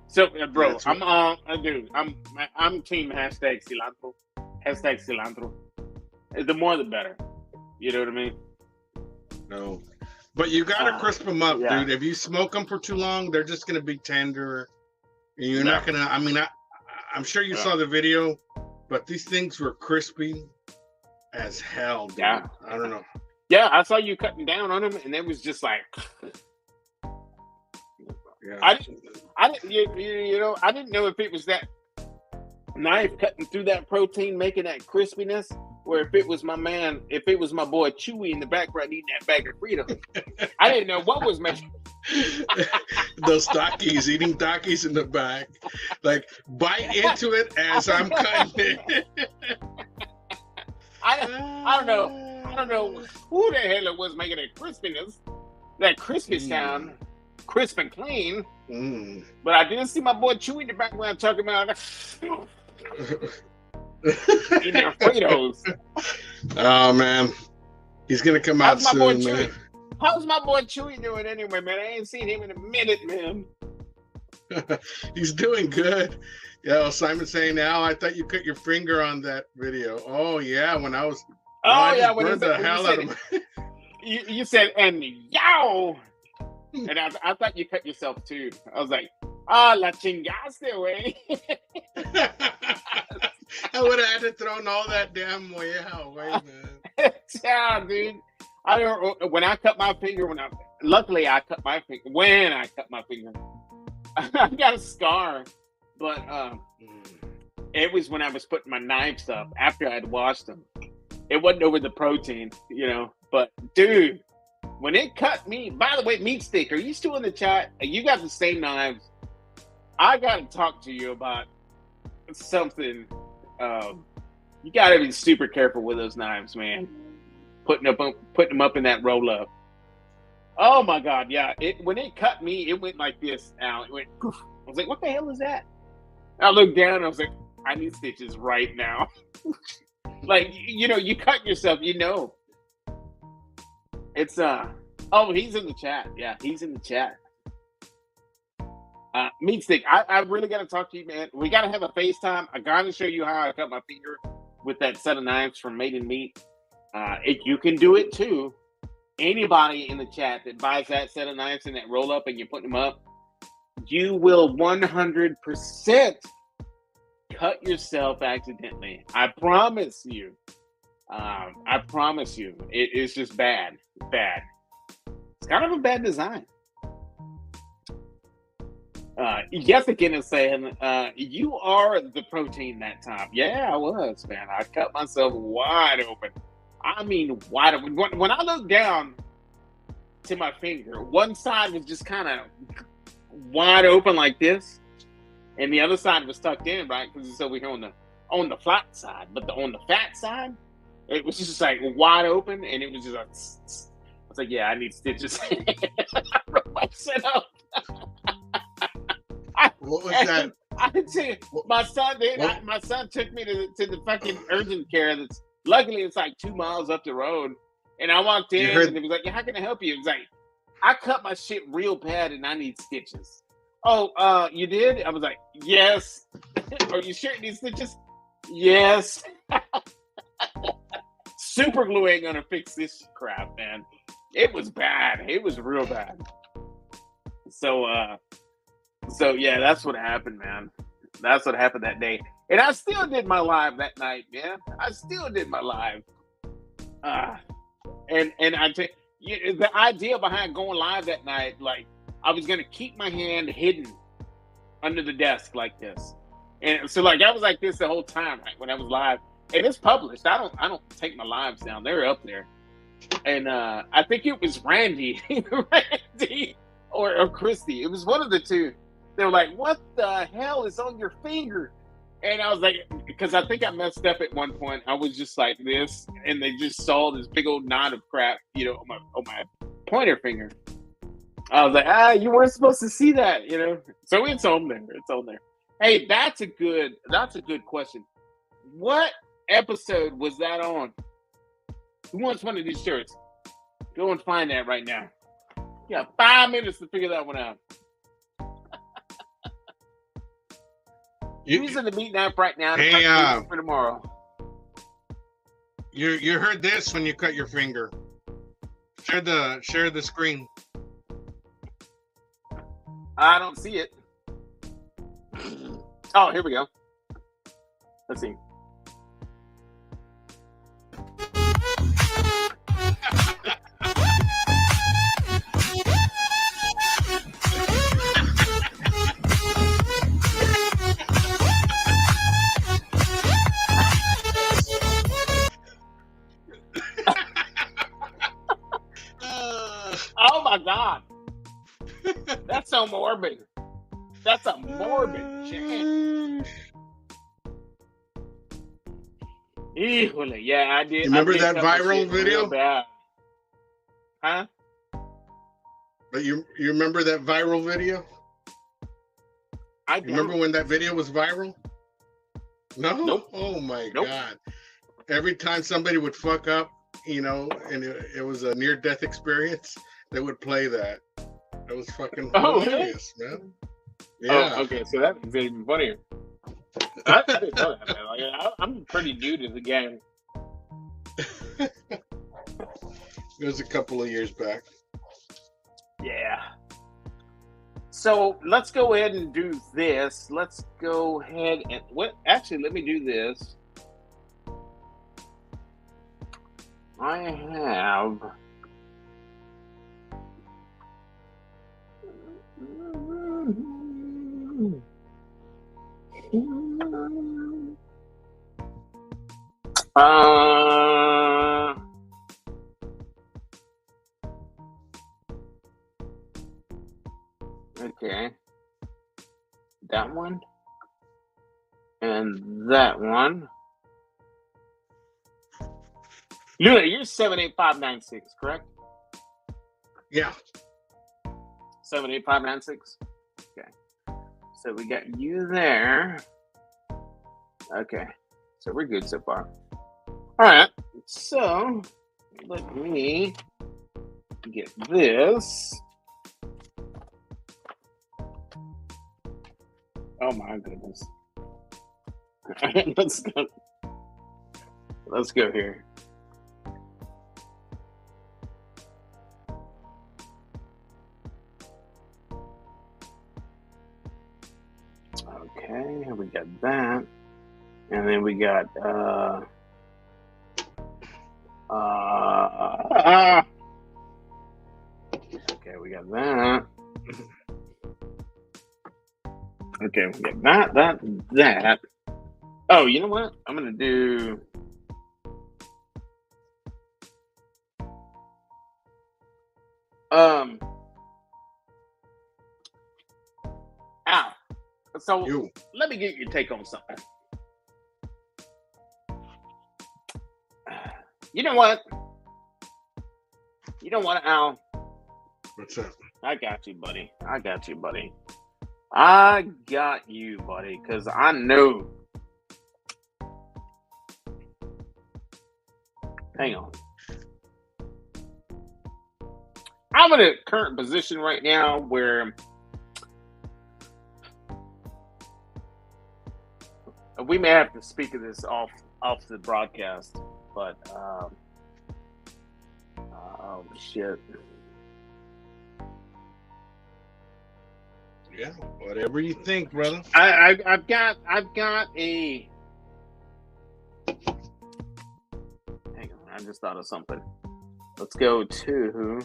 So, bro, I'm team #cilantro. #cilantro. The more, the better. You know what I mean? No. But you gotta crisp them up, dude. If you smoke them for too long, they're just gonna be tender. And you're not gonna. I mean, I'm sure you saw the video, but these things were crispy as hell, dude. Yeah. I don't know. Yeah, I saw you cutting down on them, and it was just like. Yeah. I didn't know if it was that knife cutting through that protein, making that crispiness. Or if it was my boy Chewy in the background eating that bag of Fritos. I didn't know what was making. Those Takis, eating Takis in the back. Like, bite into it as I'm cutting it. I don't know. don't know who the hell it was making that crispiness, that crispy sound, crisp and clean. But I did see my boy Chewy in the background talking about eating their Fritos. Oh man, he's gonna come out How's my boy soon, man. Chewy? How's my boy Chewy doing anyway, man? I ain't seen him in a minute, man. He's doing good. Yeah, Simon's saying, Al, I thought you cut your finger on that video. Oh yeah, when I was. Oh yeah, when the hell out of my. You said and yow, and I thought you cut yourself too. I was like, la chingaste, way. I would have had to throw all that damn way away, man. Yeah, dude. I don't. When I cut my finger, luckily I cut my finger. When I cut my finger, I got a scar, but it was when I was putting my knives up after I'd washed them. It wasn't over the protein, you know. But dude, when it cut me, by the way, Meat Stick, are you still in the chat? You got the same knives. I got to talk to you about something. You got to be super careful with those knives, man. Putting them up in that roll up. Oh my God, yeah. When it cut me, it went like this. Now it went. Poof. I was like, "What the hell is that?" I looked down. And I was like, "I need stitches right now." Like, you know, you cut yourself, you know. It's oh, he's in the chat. Yeah, he's in the chat. Meat Stick, I really gotta talk to you, man. We gotta have a FaceTime. I gotta show you how I cut my finger with that set of knives from Made in Meat. You can do it too. Anybody in the chat that buys that set of knives and that roll up and you're putting them up, you will 100% cut yourself accidentally. I promise you. I promise you. It's just bad. Bad. It's kind of a bad design. Jessica is saying, you are the protein that time. Yeah, I was, man. I cut myself wide open. I mean, wide open. When I looked down to my finger, one side was just kind of wide open like this, and the other side was tucked in, right? Because it's over here on the flat side. But on the fat side, it was just like wide open, and it was just like, I was like, yeah, I need stitches. I wrote myself up. What was that? I didn't see my son did. My son took me to the fucking urgent care. That's luckily it's like 2 miles up the road. And I walked in and it was like, yeah, how can I help you? It was like, I cut my shit real bad and I need stitches. Oh, you did? I was like, yes. Are you sure you need stitches? Yes. Super glue ain't gonna fix this crap, man. It was bad. It was real bad. So yeah, that's what happened, man. That's what happened that day. And I still did my live that night, man. I still did my live. And I tell you, the idea behind going live that night, like I was gonna keep my hand hidden under the desk like this. And so like I was like this the whole time, right? When I was live. And it's published. I don't take my lives down. They're up there. And I think it was Randy. Randy or Christy. It was one of the two. They were like, what the hell is on your finger? And I was like, because I think I messed up at one point. I was just like this, and they just saw this big old knot of crap, you know, on my pointer finger. I was like, you weren't supposed to see that, you know. So it's on there. It's on there. Hey, that's a good question. What episode was that on? Who wants one of these shirts? Go and find that right now. You got 5 minutes to figure that one out. Using the meat knife right now for tomorrow. You heard this when you cut your finger. Share the screen. I don't see it. Oh, here we go. Let's see. Oh my God. That's so morbid. That's a morbid change. Híjole, yeah, I did. You remember I did that cut my viral shit real video? bad. Huh? But you remember that viral video? I You remember don't. when that video was viral? No? Nope. Oh my Nope. God. Every time somebody would fuck up, you know, and it was a near-death experience, they would play that. That was fucking Oh, hilarious, man. Oh, Yeah. okay. So that's even funnier. I didn't know that, man. Like, I'm pretty new to the game. It was a couple of years back. Yeah. So let's go ahead and do this. Let's go ahead and actually, let me do this. I have okay. That one and that one. Luna, you're 78596, correct? Yeah. 78596. Okay. So we got you there. Okay. So we're good so far. All right. So let me get this. Oh my goodness. Let's go here. Okay, we got that. And then we got okay, we got that. Okay, we got that. Oh, you know what? I'm gonna do ow. So let me get your take on something. You know what? Al? What's up? I got you, buddy. Because I know. Hang on. I'm in a current position right now where we may have to speak of this off the broadcast, but oh shit. Yeah, whatever you think, brother. I've got a. Hang on, I just thought of something. Let's go to.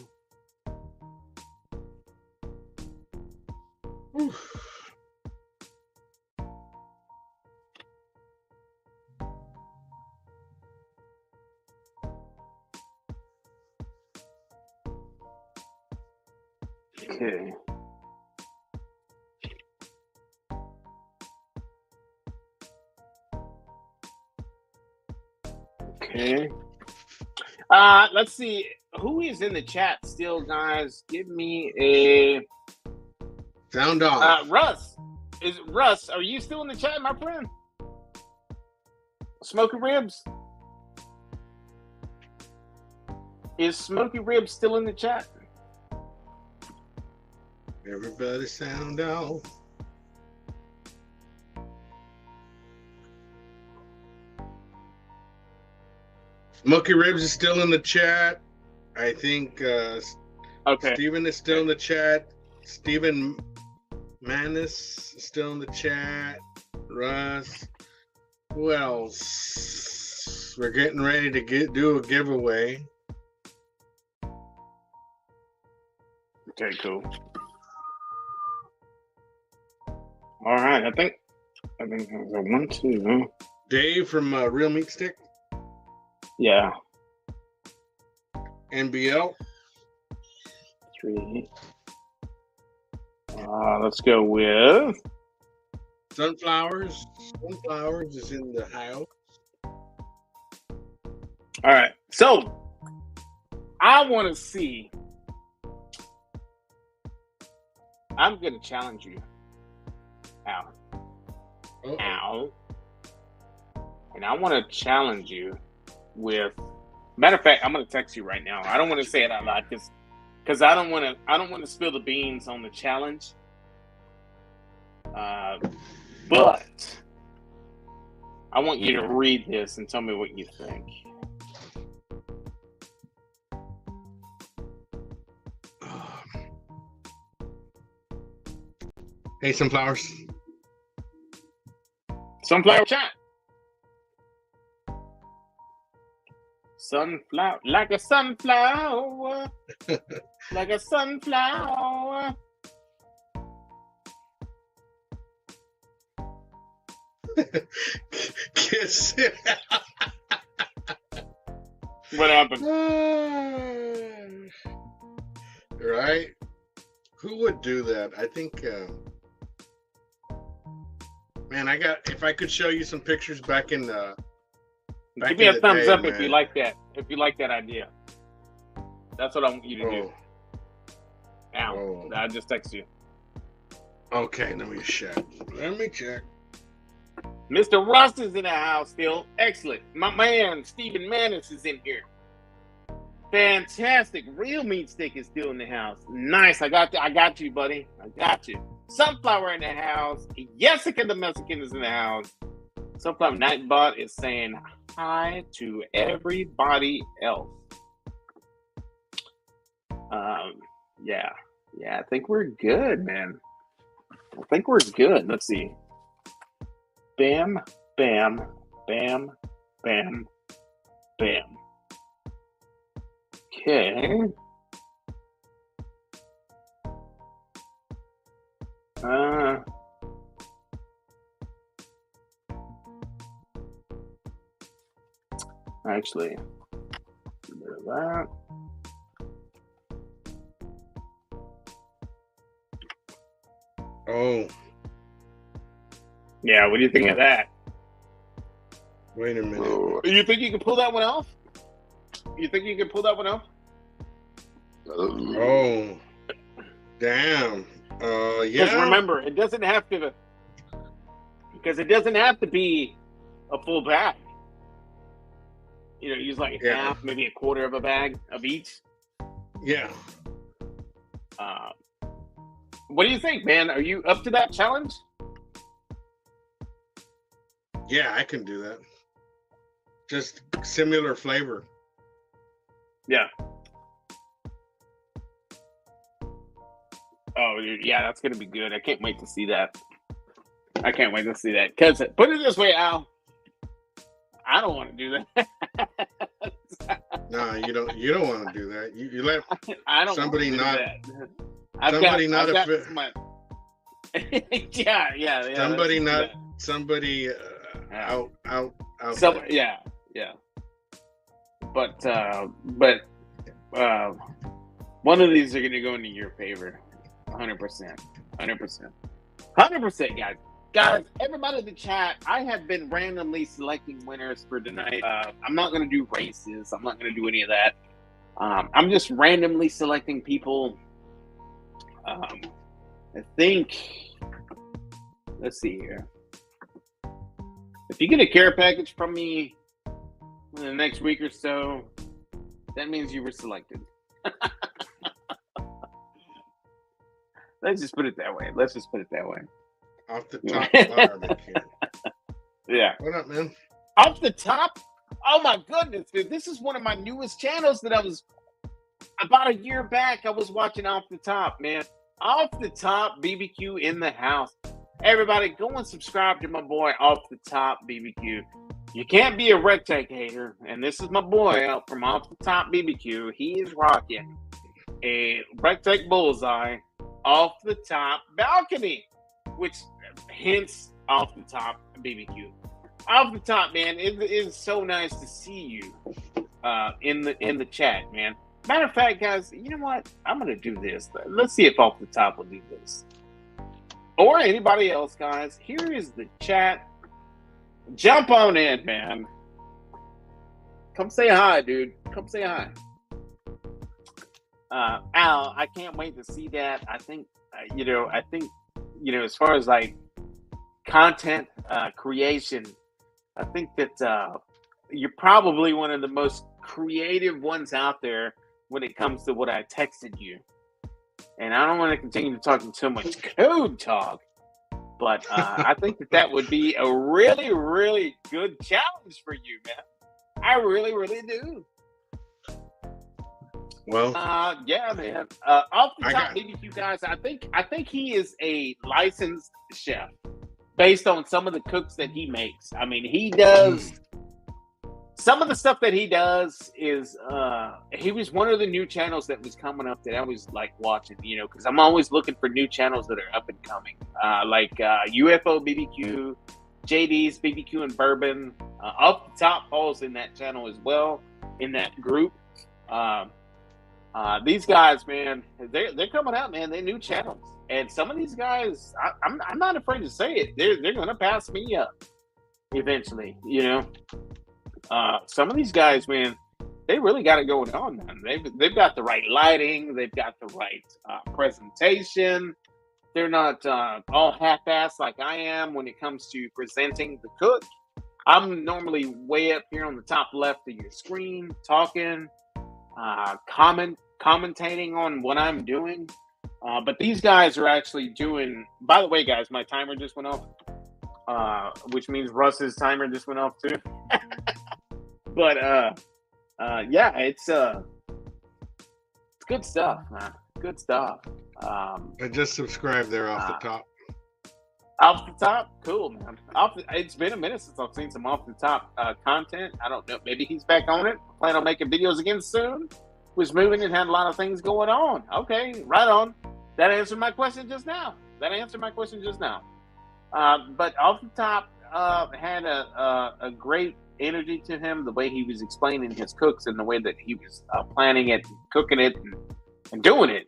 Okay. Okay. Let's see who is in the chat still, guys. Give me a sound off. Russ. Russ, are you still in the chat, my friend? Smoky Ribs? Is Smoky Ribs still in the chat? Everybody sound off. Smoky Ribs is still in the chat. I think okay. Steven is still in the chat. Steven Manis is still in the chat. Russ. Who else? We're getting ready to do a giveaway. Okay, cool. All right, I think there's a 1, 2. Huh? Dave from Real Meat Stick. Yeah. NBL. 3. Let's go with Sunflowers. Sunflowers is in the house. All right. So I want to see. I'm going to challenge you, Al. Al. And I want to challenge you with. Matter of fact, I'm going to text you right now. I don't want to say it out loud because I don't want to spill the beans on the challenge. But I want you to read this and tell me what you think. Hey, sunflowers. Sunflower chat. Sunflower, like a sunflower, like a sunflower. Kiss. What happened? Right? Who would do that? I think, man, if I could show you some pictures back in the. Give me a thumbs up if you like that. If you like that idea. That's what I want you to do. Now, I just text you. Okay, let me check. Mr. Russ is in the house still. Excellent. My man, Stephen Manis is in here. Fantastic. Real Meat Stick is still in the house. Nice. I got you, buddy. I got you. Sunflower in the house. Jessica the Mexican is in the house. Sunflower Nightbot is saying hi to everybody else. Yeah, I think we're good, man. I think we're good. Let's see. Bam, bam, bam, bam, bam. Okay. Actually, a bit of that. Oh. Yeah, what do you think of that? Wait a minute. You think you can pull that one off? You think you can pull that one off? Oh. Damn. Yeah. Because remember, it doesn't have to. Because it doesn't have to be a full bag. You know, use like half, maybe a quarter of a bag of each. Yeah. What do you think, man? Are you up to that challenge? Yeah, I can do that. Just similar flavor. Yeah. Oh, yeah, that's going to be good. I can't wait to see that. Because, put it this way, Al. I don't want to do that. No, you don't want to do that. You let I don't somebody not. That. Somebody not a fit. Yeah. Somebody not. Somebody out. Somebody, yeah. But one of these are going to go into your favor, 100%, 100%, guys. Everybody in the chat, I have been randomly selecting winners for tonight. I'm not going to do races. I'm not going to do any of that. I'm just randomly selecting people. I think, let's see here. If you get a care package from me in the next week or so, that means you were selected. Let's just put it that way. Off the top barbecue. Yeah. What up, man? Off the top? Oh my goodness, dude. This is one of my newest channels that I was about a year back. I was watching Off the Top, man. Off the Top BBQ in the house. Everybody, go and subscribe to my boy Off the Top BBQ. You can't be a rectangle hater, and this is my boy out from Off the Top BBQ. He is rocking a rectangle bullseye off the top balcony, which hints Off the Top BBQ. Off the top, man, it is so nice to see you in the chat, man. Matter of fact, guys, you know what? I'm gonna do this. Let's see if Off the Top will do this, or anybody else, guys. Here is the chat. Jump on in, man. Come say hi, dude. Come say hi. Al, I can't wait to see that. I think, as far as like content creation, I think that you're probably one of the most creative ones out there when it comes to what I texted you. And I don't want to continue talking too much code talk, but I think that would be a really, really good challenge for you, man. I really, really do. Well, yeah, man. Off the top, BBQ guys, I think he is a licensed chef based on some of the cooks that he makes. I mean, he does some of the stuff that he does is he was one of the new channels that was coming up that I was like watching, because I'm always looking for new channels that are up and coming, like UFO BBQ, JD's BBQ and Bourbon. Off the Top falls in that channel as well, in that group. These guys, man, they're coming out, man. They're new channels, and some of these guys, I'm not afraid to say it. They're gonna pass me up eventually, Some of these guys, man, they really got it going on, man. They've got the right lighting, they've got the right presentation. They're not all half-assed like I am when it comes to presenting the cook. I'm normally way up here on the top left of your screen, talking, commentating on what I'm doing. But these guys are actually doing. By the way, guys, my timer just went off, which means Russ's timer just went off too. But yeah, it's good stuff, man. Good stuff. I just subscribed there off the top. Off the top, cool, man. It's been a minute since I've seen some off the top content. I don't know. Maybe he's back on it. Plan on making videos again soon. Was moving and had a lot of things going on. Okay, right on. That answered my question just now. But off the top had a great energy to him. The way he was explaining his cooks and the way that he was planning it, and cooking it, and doing it.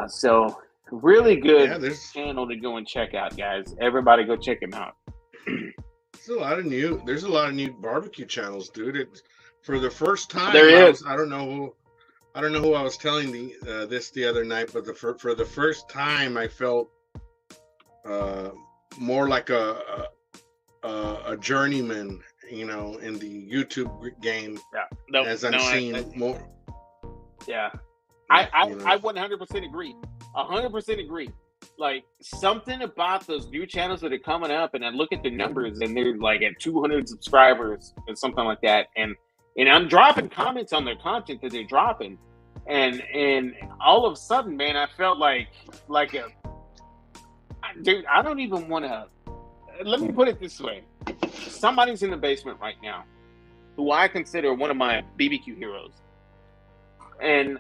So. Really good channel to go and check out, guys. Everybody go check him out. There's a lot of new barbecue channels, dude. For the first time, there is. I don't know who I was telling this the other night, but for the first time, I felt more like a journeyman, in the YouTube game. Yeah. No, as I'm seeing more. Yeah. I 100% agree. 100% agree. Like, something about those new channels that are coming up, and I look at the numbers, and they're like at 200 subscribers or something like that, and I'm dropping comments on their content that they're dropping, and all of a sudden, man, I felt like dude, I don't even want to. Let me put it this way: somebody's in the basement right now, who I consider one of my BBQ heroes, and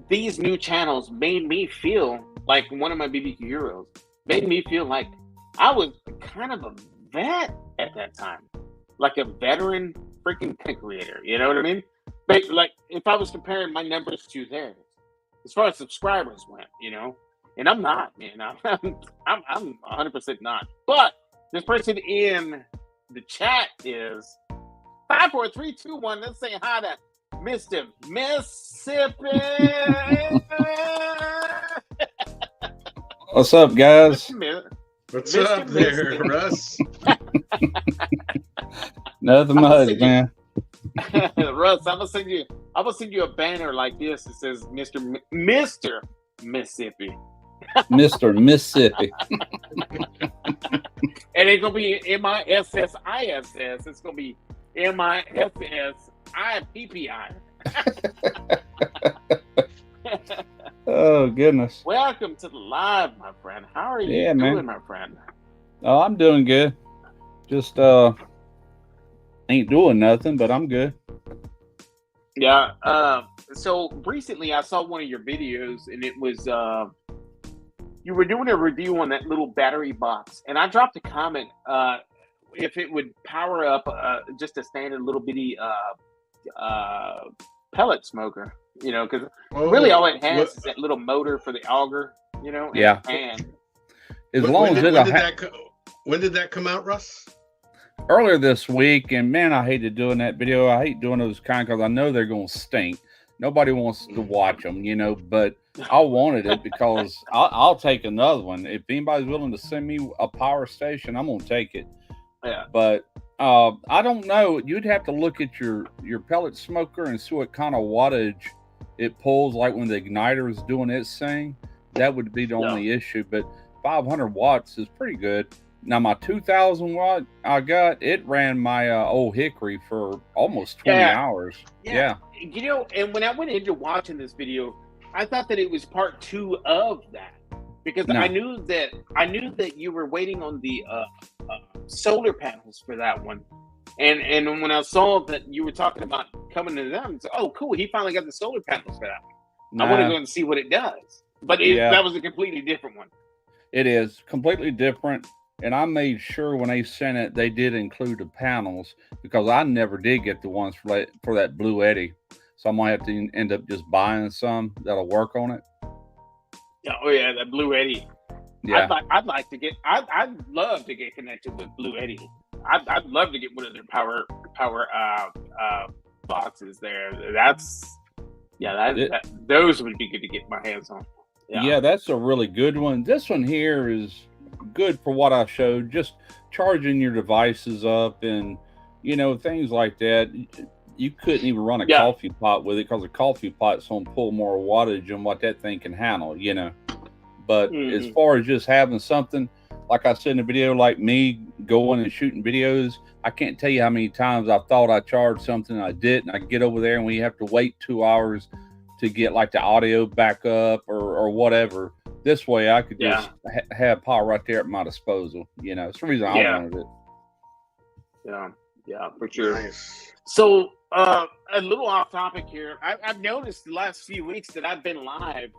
these new channels made me feel like one of my BBQ heroes. Made me feel like I was kind of a vet at that time, like a veteran freaking content creator. You know what I mean? But like, if I was comparing my numbers to theirs, as far as subscribers went, and I'm not, man. I'm 100% not. But this person in the chat is 5, 4, 3, 2, 1. Let's say hi to Mr. Mississippi. What's up, guys? What's up there, Russ? Nothing much, man. Russ, I'm gonna send you a banner like this that says Mr. Mississippi. Mr. Mississippi. And it's gonna be MISSISS. It's gonna be MISSIPPI. Oh goodness. Welcome to the live, my friend. How are you doing, my friend? Oh, I'm doing good. Just ain't doing nothing, but I'm good. Yeah. So recently I saw one of your videos, and it was you were doing a review on that little battery box, and I dropped a comment if it would power up just a standard little bitty pellet smoker, because really all it has is that little motor for the auger, Yeah. and as long as it When did that come out, Russ? Earlier this week, and man, I hated doing that video. I hate doing those kind because I know they're going to stink. Nobody wants to watch them, you know, but I wanted it because I'll take another one. If anybody's willing to send me a power station, I'm going to take it. Yeah. But I don't know. You'd have to look at your pellet smoker and see what kind of wattage it pulls, like when the igniter is doing its thing. That would be the only issue. But 500 watts is pretty good. Now, my 2,000 watt I got, it ran my old Hickory for almost 20 hours. Yeah. You know, and when I went into watching this video, I thought that it was part 2 of that because I knew that you were waiting on the solar panels for that one. And when I saw that you were talking about coming to them, I said, oh, cool, he finally got the solar panels for that one. I want to go and see what it does. But that was a completely different one. It is completely different. And I made sure when they sent it, they did include the panels because I never did get the ones for that Blue Eddy. So I'm going to have to end up just buying some that'll work on it. Oh, yeah, that Blue Eddy. Yeah. I'd love to get connected with Blue Eddy. I'd love to get one of their power boxes there. Those would be good to get my hands on. Yeah, that's a really good one. This one here is good for what I showed, just charging your devices up and, you know, things like that. You couldn't even run a coffee pot with it because a coffee pot's going to pull more wattage than what that thing can handle, you know. But as far as just having something, like I said in the video, like me going and shooting videos, I can't tell you how many times I thought I charged something and I didn't. I get over there and we have to wait 2 hours to get like the audio back up or whatever. This way I could just have power right there at my disposal. You know, it's the reason I wanted it. Yeah, for sure. Nice. So a little off topic here. I've noticed the last few weeks that I've been live.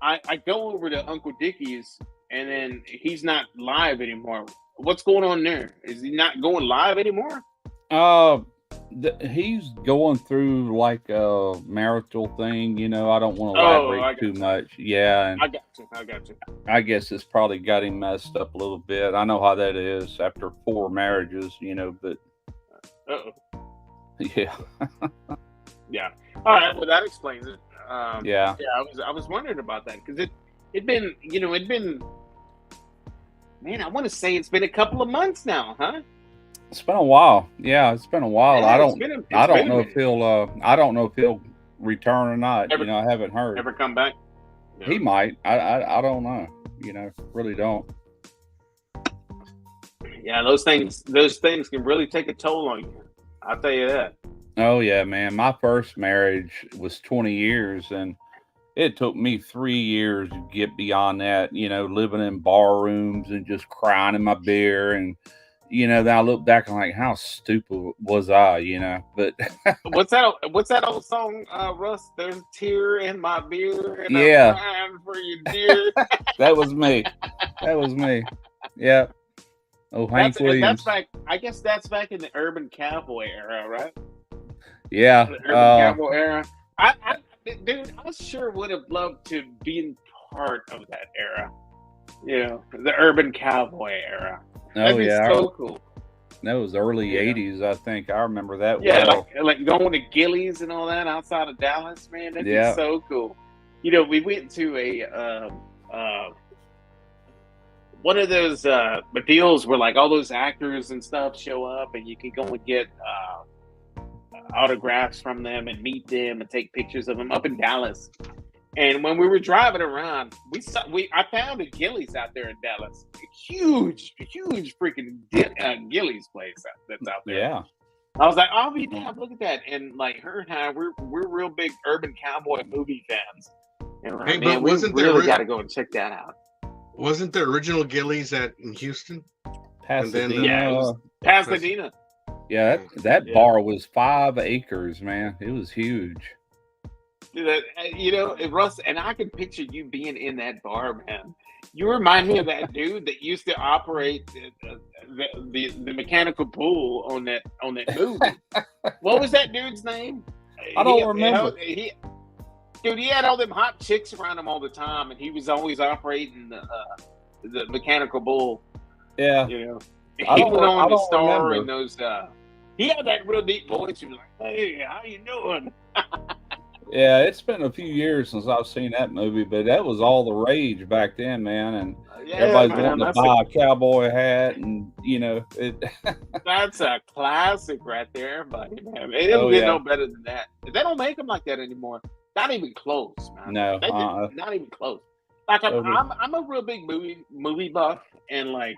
I go over to Uncle Dickie's and then he's not live anymore. What's going on there? Is he not going live anymore? He's going through like a marital thing, you know. I don't want to elaborate too much. Yeah, and I got you. I guess it's probably got him messed up a little bit. I know how that is after 4 marriages, you know. But yeah, yeah. All right, well that explains it. I was wondering about that because it'd been, man, I want to say it's been a couple of months now, huh? It's been a while. Yeah, it's been a while. Yeah, I don't know if he'll return or not. Ever, I haven't heard. Ever come back? No. He might. I don't know. Really don't. Yeah, those things can really take a toll on you. I'll tell you that. Oh yeah, man. My first marriage was 20 years and it took me 3 years to get beyond that, living in bar rooms and just crying in my beer. And, then I look back and like, how stupid was I, but what's that old song, Russ? There's a tear in my beer and I'm crying for you, dear. That was me. Yeah. Oh, Hank Williams. That's back. I guess that's back in the urban cowboy era, right? Yeah. The urban cowboy era. Dude, I sure would have loved to be part of that era. The urban cowboy era. That'd be so cool. That was early 80s, I think. I remember that. Yeah, well. like going to Gillies and all that outside of Dallas, man. That'd be so cool. We went to a one of those deals where like all those actors and stuff show up and you can go and get autographs from them and meet them and take pictures of them up in Dallas. And when we were driving around, I found a Gillies out there in Dallas, a huge freaking Gillies place that's out there. Yeah, I was like, oh, damn, look at that! And like her and I, we're real big urban cowboy movie fans. And hey, man, we really got to go and check that out. Wasn't the original Gillies in Houston? Pasadena. It was Pasadena. Yeah, that bar was 5 acres, man. It was huge. Russ, and I can picture you being in that bar, man. You remind me of that dude that used to operate the mechanical bull on that movie. What was that dude's name? I don't remember. He had all them hot chicks around him all the time, and he was always operating the mechanical bull. Yeah. You know, I he don't, went I on to don't star remember. in those. He had that real deep voice. He was like, "Hey, how you doing?" Yeah, it's been a few years since I've seen that movie, but that was all the rage back then, man. And Yeah, everybody's man, wanting to buy a cowboy hat, and it. that's a classic right there, buddy. Man, it don't Oh get yeah, no better than that. They don't make them like that anymore. Not even close, man. no, Not even close. Like totally. I'm a real big movie buff, and like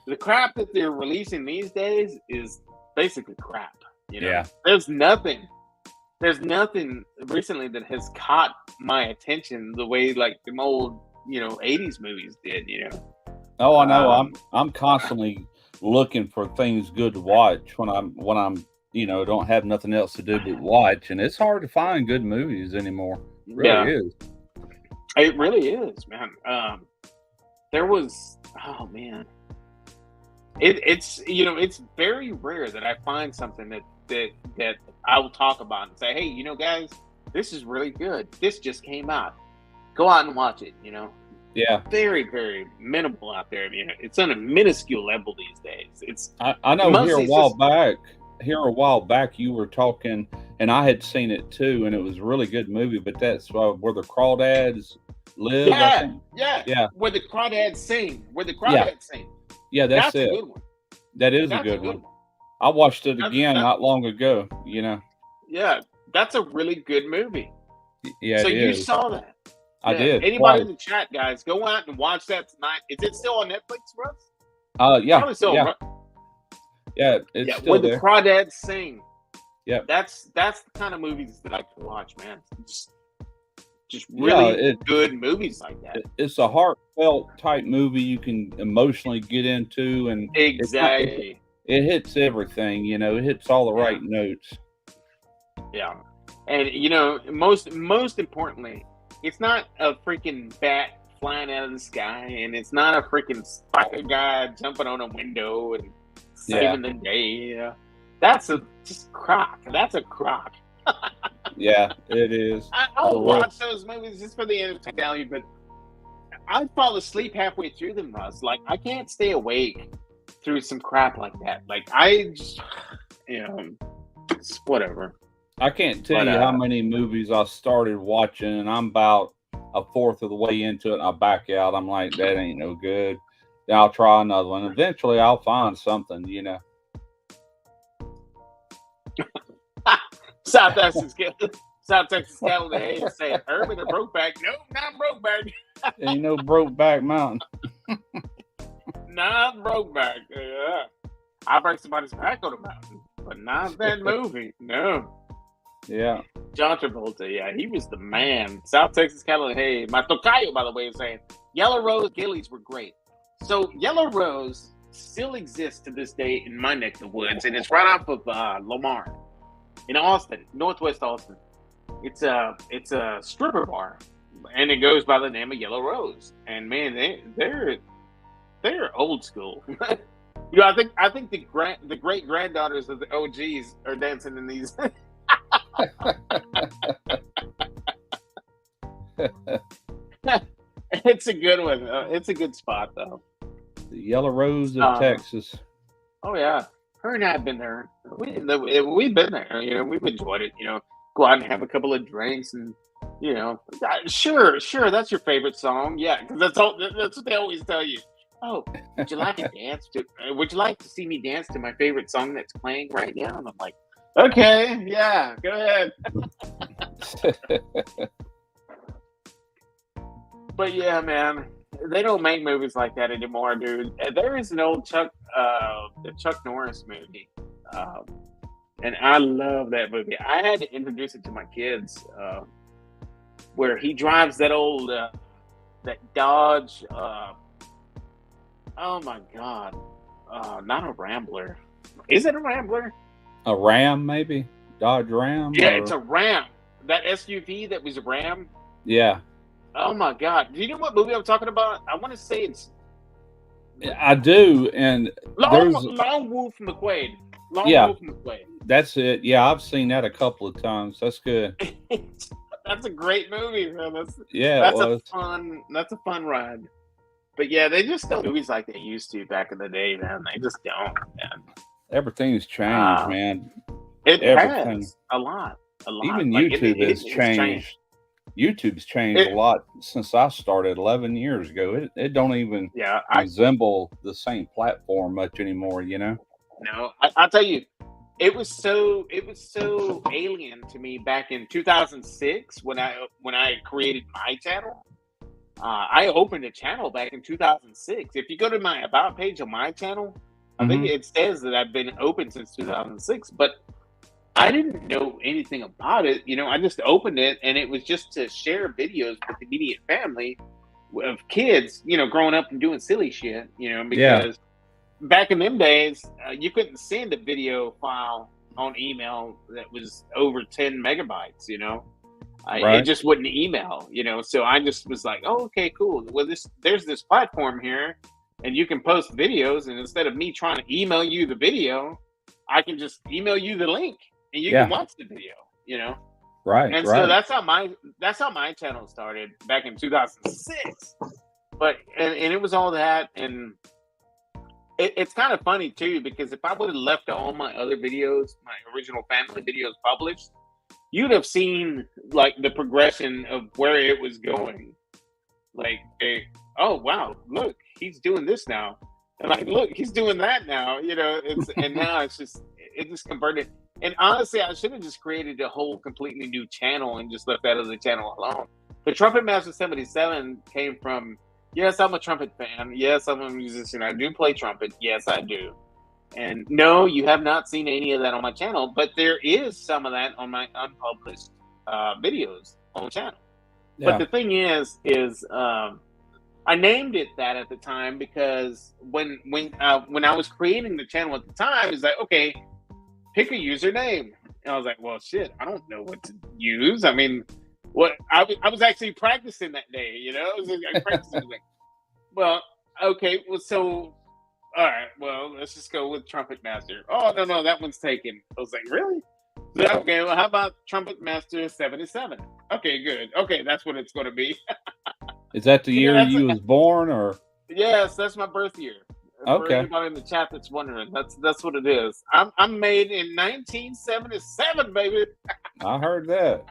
the crap that they're releasing these days is basically crap. You know, Yeah. there's nothing recently that has caught my attention the way like the old 80s movies did. You know. Oh, I know. I'm constantly looking for things good to watch when I'm don't have nothing else to do but watch, and it's hard to find good movies anymore. It really is. It really is, man. There was, oh man, it's it's very rare that I find something that I will talk about and say, hey, guys, this is really good. This just came out. Go out and watch it. Yeah. Very, very minimal out there. It's on a minuscule level these days. I know here a while back you were talking, and I had seen it too, and it was a really good movie, but that's where the crawdads live. Yeah. Where the crawdads sing. Yeah, that's a it. good one. That is a good one. I watched it again not long ago, Yeah, that's a really good movie. Yeah, so it you is. saw that. I did. Anybody in the chat, guys, go out and watch that tonight. Is it still on Netflix, Russ? Yeah. Probably still, Yeah, it's still where there. the crawdads sing. Yeah. That's the kind of movies that I can watch, man. Just really good movies like that. It's a heartfelt type movie you can emotionally get into, and exactly. It hits everything, it hits all the right notes. Yeah. And most importantly, it's not a freaking bat flying out of the sky, and it's not a freaking spider guy jumping on a window and saving the day. That's just crock. That's a crock. Yeah, it is. I'll watch those movies just for the entertainment value, but I fall asleep halfway through them, Russ. Like, I can't stay awake through some crap like that. Like, I just, it's whatever. I can't tell you how many movies I started watching, and I'm about a fourth of the way into it, and I back out. I'm like, that ain't no good. Then I'll try another one. Eventually, I'll find something, South Texas Calendar is saying, Urban or Brokeback? No, not Brokeback. Ain't no Brokeback Mountain. Not Brokeback. Yeah. I break somebody's back on a mountain, but not that movie. No. Yeah. John Travolta, yeah, he was the man. South Texas Calendar, hey, my tocayo, by the way, is saying Yellow Rose Gillies were great. So Yellow Rose still exists to this day in my neck of the woods, and it's right off of Lamar in Austin, Northwest Austin. It's a stripper bar, and it goes by the name of Yellow Rose. And man, they're old school. I think the great granddaughters of the OGs are dancing in these. It's a good one. It's a good spot, though. The Yellow Rose of Texas. Oh yeah, her and I have been there. We've been there. We've enjoyed it. Go out and have a couple of drinks, and sure, that's your favorite song. Yeah, because that's what they always tell you. Oh, would you like to dance to? Would you like to see me dance to my favorite song that's playing right now? And I'm like, okay, yeah, go ahead. But yeah, man, they don't make movies like that anymore, dude. There is an old Chuck Norris movie, and I love that movie. I had to introduce it to my kids, where he drives that old that Dodge. Oh my God, not a Rambler. Is it a Rambler? A Ram, maybe? Dodge Ram? Yeah, it's a Ram. That SUV that was a Ram. Yeah. Oh my God! Do you know what movie I'm talking about? I want to say it's. I do, and Long Wolf McQuade. Wolf McQuade. That's it. Yeah, I've seen that a couple of times. That's good. That's a great movie, man. That's a fun ride. But yeah, they just don't do movies like they used to back in the day, man. They just don't, man. Everything's changed, man. It Everything. has a lot. Even Like, YouTube has changed. YouTube's changed a lot since I started 11 years ago. It don't even resemble the same platform much anymore, you know? No, I'll tell you, it was so alien to me back in 2006 when I created my channel. I opened a channel back in 2006. If you go to my about page on my channel, I think it says that I've been open since 2006, but I didn't know anything about it. You know, I just opened it, and it was just to share videos with the immediate family of kids, you know, growing up and doing silly shit, you know, because back in them days, you couldn't send a video file on email that was over 10 megabytes, you know. It just wouldn't email, you know. So I just was like, oh, okay, cool. Well, there's this platform here, and you can post videos, and instead of me trying to email you the video, I can just email you the link. And you can watch the video, you know, and so that's how my channel started back in 2006. But and it was all that, and it's kind of funny too, because if I would have left all my other videos, my original family videos published, you'd have seen like the progression of where it was going. Like, oh wow, look, he's doing this now, and like, look, he's doing that now, you know. And now it just converted. And honestly, I should have just created a whole completely new channel and just left that other channel alone. But Trumpetmaster77 came from, yes, I'm a trumpet fan. Yes, I'm a musician. I do play trumpet. Yes, I do. And no, you have not seen any of that on my channel, but there is some of that on my unpublished videos on the channel. Yeah. But the thing is I named it that at the time because when I was creating the channel at the time, it's like, okay, pick a username. And I was like, well, shit, I don't know what to use. I mean, what I was actually practicing that day, you know? I was practicing like, well, okay, well, so, all right, well, let's just go with Trumpetmaster. Oh, no, that one's taken. I was like, really? So, okay, well, how about Trumpetmaster77? Okay, good. Okay, that's what it's going to be. Is that the year you was born, or? Yes, that's my birth year. Okay. For anybody in the chat that's wondering, that's what it is. I'm made in 1977, baby. I heard that.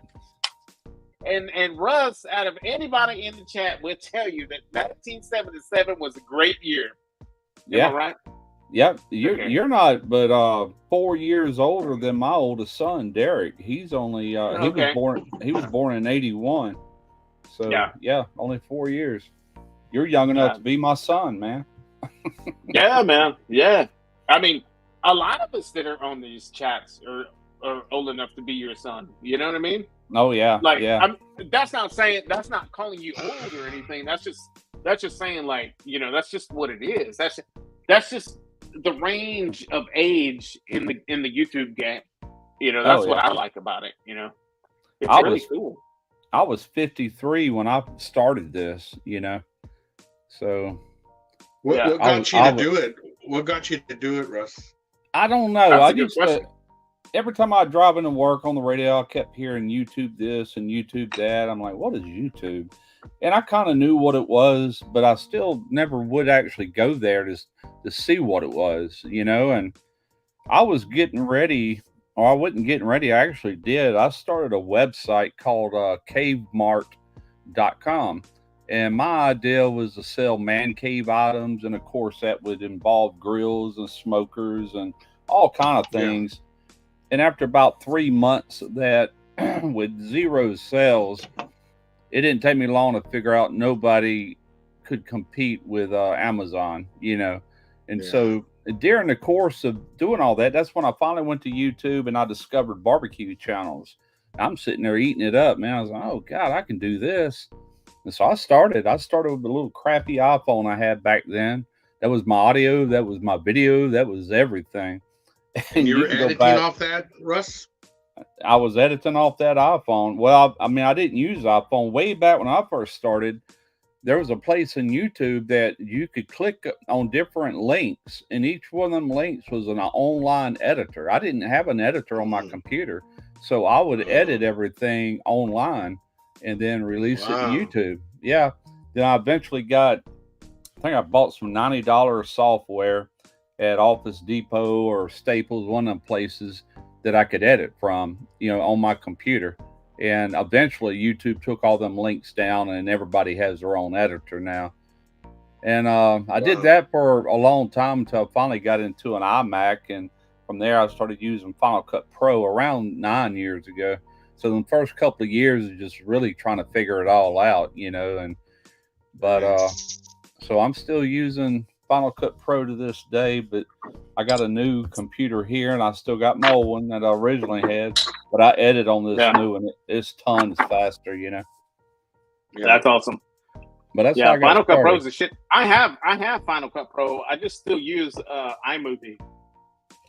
And Russ, out of anybody in the chat, will tell you that 1977 was a great year. Am I right? Yep. You're not, but 4 years older than my oldest son, Derek. He's only he was born in 81. So yeah, only 4 years. You're young enough to be my son, man. Yeah, man. Yeah. I mean, a lot of us that are on these chats are old enough to be your son. You know what I mean? Oh yeah. Like, yeah. That's not calling you old or anything. That's just saying, like, you know, that's just what it is. That's just the range of age in the YouTube game. You know, that's what I like about it. You know, it's really cool. I was 53 when I started this. You know, so. What got you to do it? What got you to do it, Russ? I don't know. I just every time I drive into work on the radio, I kept hearing YouTube this and YouTube that. I'm like, what is YouTube? And I kind of knew what it was, but I still never would actually go there to see what it was, you know. And I was getting ready, or I wasn't getting ready. I actually did. I started a website called cavemart.com. And my idea was to sell man cave items, and of course that would involve grills and smokers and all kind of things. Yeah. And after about 3 months of that, with 0 sales, it didn't take me long to figure out nobody could compete with Amazon, you know. And so during the course of doing all that, that's when I finally went to YouTube and I discovered barbecue channels. I'm sitting there eating it up, man. I was like, oh God, I can do this. And so I started with a little crappy iPhone I had back then. That was my audio. That was my video. That was everything. And you were editing off that, Russ? I was editing off that iPhone. Well, I mean, I didn't use iPhone. Way back when I first started, there was a place in YouTube that you could click on different links, and each one of them links was an online editor. I didn't have an editor on my computer, so I would edit everything online and then release it to YouTube. Yeah. Then I eventually got I think I bought some $90 software at Office Depot or Staples, one of them places that I could edit from, on my computer. And eventually YouTube took all them links down and everybody has their own editor now. And I did that for a long time until I finally got into an iMac. And from there, I started using Final Cut Pro around 9 years ago. So the first couple of years is just really trying to figure it all out, so I'm still using Final Cut Pro to this day, but I got a new computer here and I still got my old one that I originally had, but I edit on this new one. It's tons faster, Yeah. That's awesome. But that's how I got Final Cut started. Pro is the shit. I have Final Cut Pro. I just still use iMovie.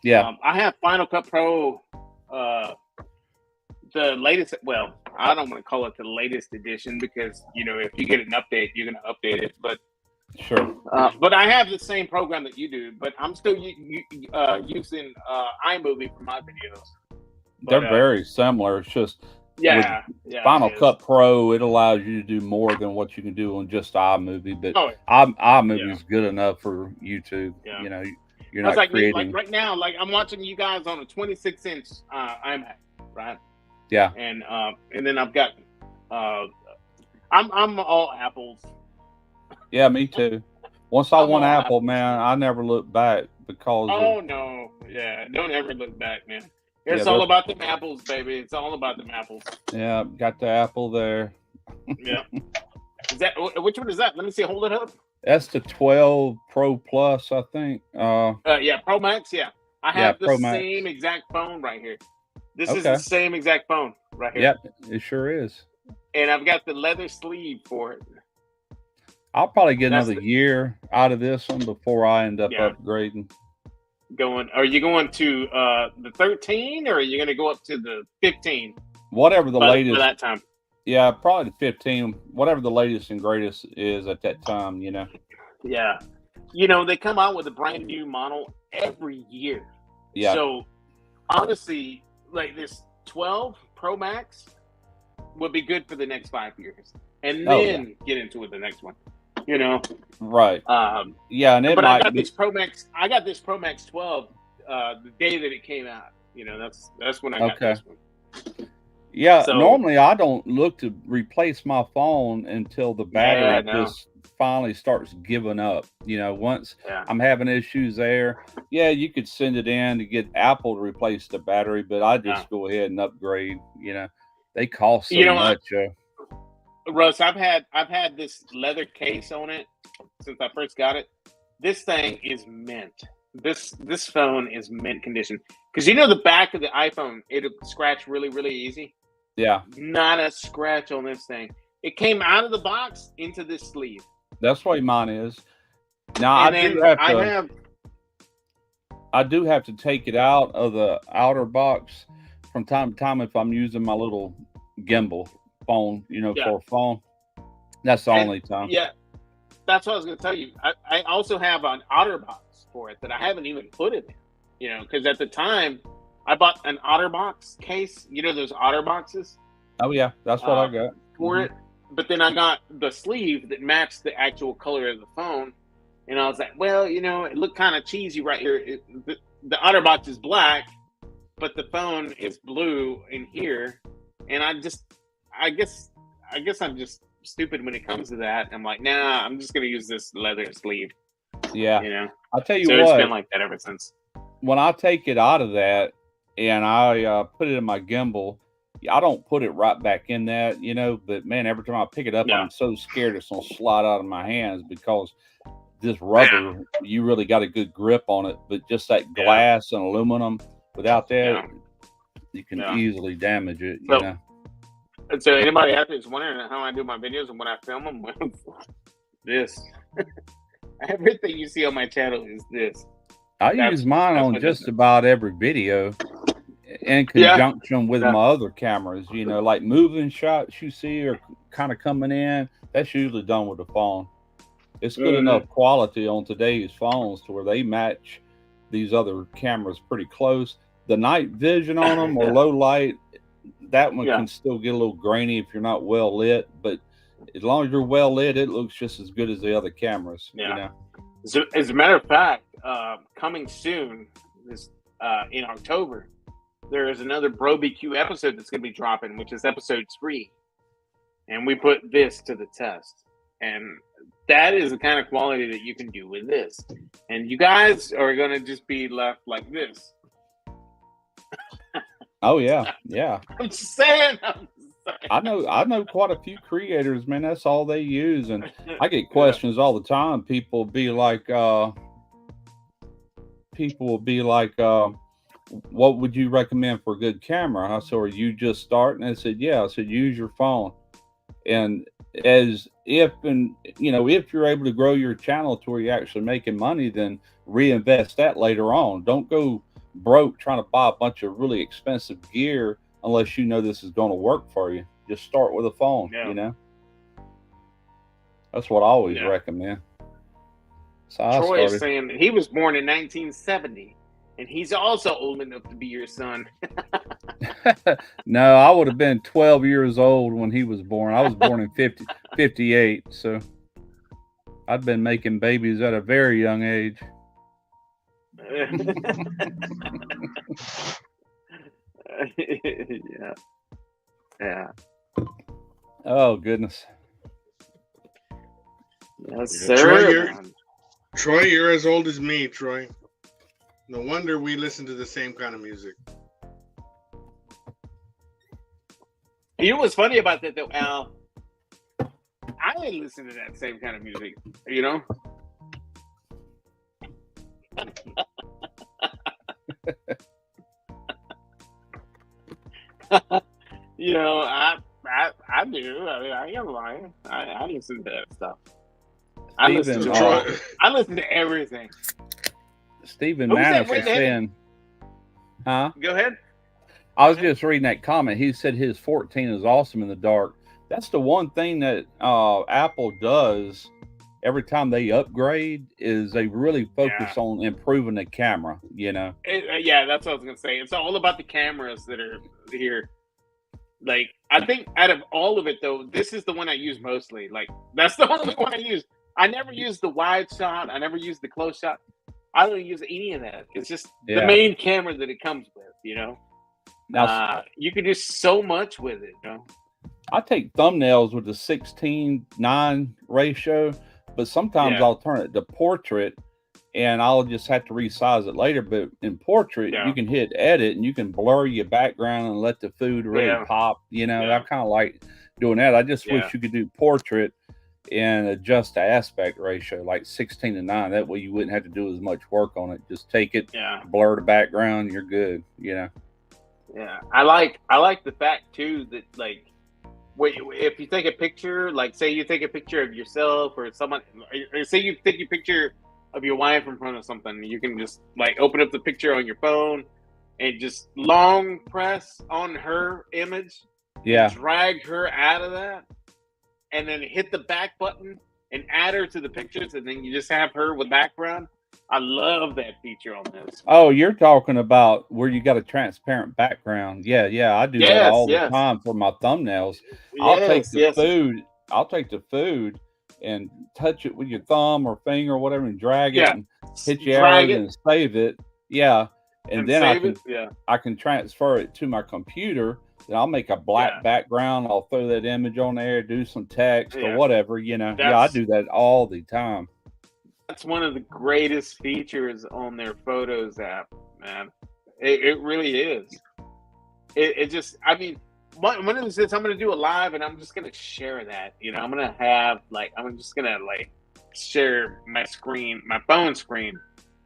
Yeah. I have Final Cut Pro, the latest. Well, I don't want to call it the latest edition because if you get an update, you're going to update it. But sure. But I have the same program that you do. But I'm still using iMovie for my videos. They're very similar. It's just Final Cut Pro, it allows you to do more than what you can do on just iMovie. But iMovie is good enough for YouTube. Yeah. You're not creating. Like right now, like I'm watching you guys on a 26-inch iMac, right? Yeah. And then I've got I'm all Apples. Yeah, me too. Once I won Apple, man, I never looked back because. No, don't ever look back, man. It's all about them apples, baby. It's all about them apples. Yeah, got the Apple there. Yeah. Which one is that? Let me see. Hold it up. That's the 12 Pro Plus, I think. Pro Max. Yeah, I have the Pro Max. same exact phone right here. This is the same exact phone right here. Yep, it sure is. And I've got the leather sleeve for it. I'll probably get another year out of this one before I end up upgrading. Are you going to the 13 or are you going to go up to the 15? Whatever the latest. By that time. Yeah, probably the 15. Whatever the latest and greatest is at that time, Yeah. They come out with a brand new model every year. Yeah. So, honestly, like this 12 Pro Max would be good for the next 5 years. And then get into it the next one. Right. And it but might I got this Pro Max. I got this Pro Max 12 the day that it came out. That's when I got this one. Yeah. So, normally I don't look to replace my phone until the battery just finally starts giving up. Once I'm having issues there, you could send it in to get Apple to replace the battery, but I just go ahead and upgrade. They cost so much. Russ, I've had this leather case on it since I first got it. This thing is mint. This phone is mint condition. Because the back of the iPhone, it'll scratch really, really easy. Yeah. Not a scratch on this thing. It came out of the box into this sleeve. That's the way mine is. Now I do have to take it out of the outer box from time to time if I'm using my little gimbal phone, for a phone. That's the only time. Yeah, that's what I was going to tell you. I also have an OtterBox for it that I haven't even put it in, because at the time I bought an OtterBox case, those OtterBoxes. Oh yeah, that's what I got for it. But then I got the sleeve that matched the actual color of the phone, and I was like, well, it looked kind of cheesy right here. The OtterBox is black, but the phone is blue in here, and I guess I'm just stupid when it comes to that. I'm like, nah, I'm just gonna use this leather sleeve. Yeah, I'll tell you what. It's been like that ever since. When I take it out of that and I put it in my gimbal, I don't put it right back in that, But man, every time I pick it up, I'm so scared it's gonna slide out of my hands because this rubber, you really got a good grip on it. But just that glass and aluminum, without that, you can easily damage it. So anybody out there is wondering how I do my videos and when I film them, this. Everything you see on my channel is this. I use mine on just about every video in conjunction with my other cameras. Like moving shots you see are kind of coming in. That's usually done with the phone. It's good enough quality on today's phones to where they match these other cameras pretty close. The night vision on them or low light, that one can still get a little grainy if you're not well lit, but as long as you're well lit, it looks just as good as the other cameras. Yeah. You know? So, as a matter of fact, coming soon, this in October, there is another BBQ episode that's going to be dropping, which is episode 3, and we put this to the test, and that is the kind of quality that you can do with this, and you guys are going to just be left like this. Oh yeah, yeah. I'm just saying. I know quite a few creators, man. That's all they use, and I get questions all the time. People will be like, what would you recommend for a good camera? I said, are you just starting? I said, yeah. I said, use your phone. And if you're able to grow your channel to where you're actually making money, then reinvest that later on. Don't go broke trying to buy a bunch of really expensive gear unless you know this is going to work for you. Just start with a phone. Yeah. You know, that's what I always recommend. So Troy is saying that he was born in 1970, and he's also old enough to be your son. No, I would have been 12 years old when he was born. I was born in 58, so I've been making babies at a very young age. Yeah. Oh goodness. Yes, sir. Troy, you're as old as me, Troy. No wonder we listen to the same kind of music. You know what's funny about that though, Al? I didn't listen to that same kind of music, you know? You know, I do. I mean, I ain't gonna lie. I listen to that stuff. I listen to everything. Stephen Manis is saying, huh? Go ahead. I was just reading that comment. He said his 14 is awesome in the dark. That's the one thing that Apple does every time they upgrade is they really focus on improving the camera, you know? Yeah, that's what I was going to say. It's all about the cameras that are here. Like, I think out of all of it, though, this is the one I use mostly. Like, that's the only one I use. I never use the wide shot. I never use the close shot. I don't use any of that. It's just the main camera that it comes with, you know? Now, you can do so much with it, you know? I take thumbnails with the 16:9 ratio, but sometimes I'll turn it to portrait and I'll just have to resize it later. But in portrait, you can hit edit and you can blur your background and let the food really pop. You know, I kind of like doing that. I just wish you could do portrait and adjust the aspect ratio like 16:9. That way you wouldn't have to do as much work on it. Just take it, blur the background, you're good, you know? Yeah. I like the fact too that like, if you take a picture, like say you take a picture of yourself or someone, or say you take a picture of your wife in front of something, you can just like open up the picture on your phone and just long press on her image, drag her out of that, and then hit the back button and add her to the pictures, and then you just have her with background. I love that feature on this. Oh, you're talking about where you got a transparent background. Yeah, I do that all the time for my thumbnails. I'll take the food and touch it with your thumb or finger or whatever and drag it and hit your arrows and save it. Yeah. And then I can transfer it to my computer. Then I'll make a black background. I'll throw that image on there, do some text or whatever, you know. I do that all the time. That's one of the greatest features on their Photos app, man. It really is. It just, I mean, one of these days I'm going to do a live and I'm just going to share that. You know, I'm just going to share my screen, my phone screen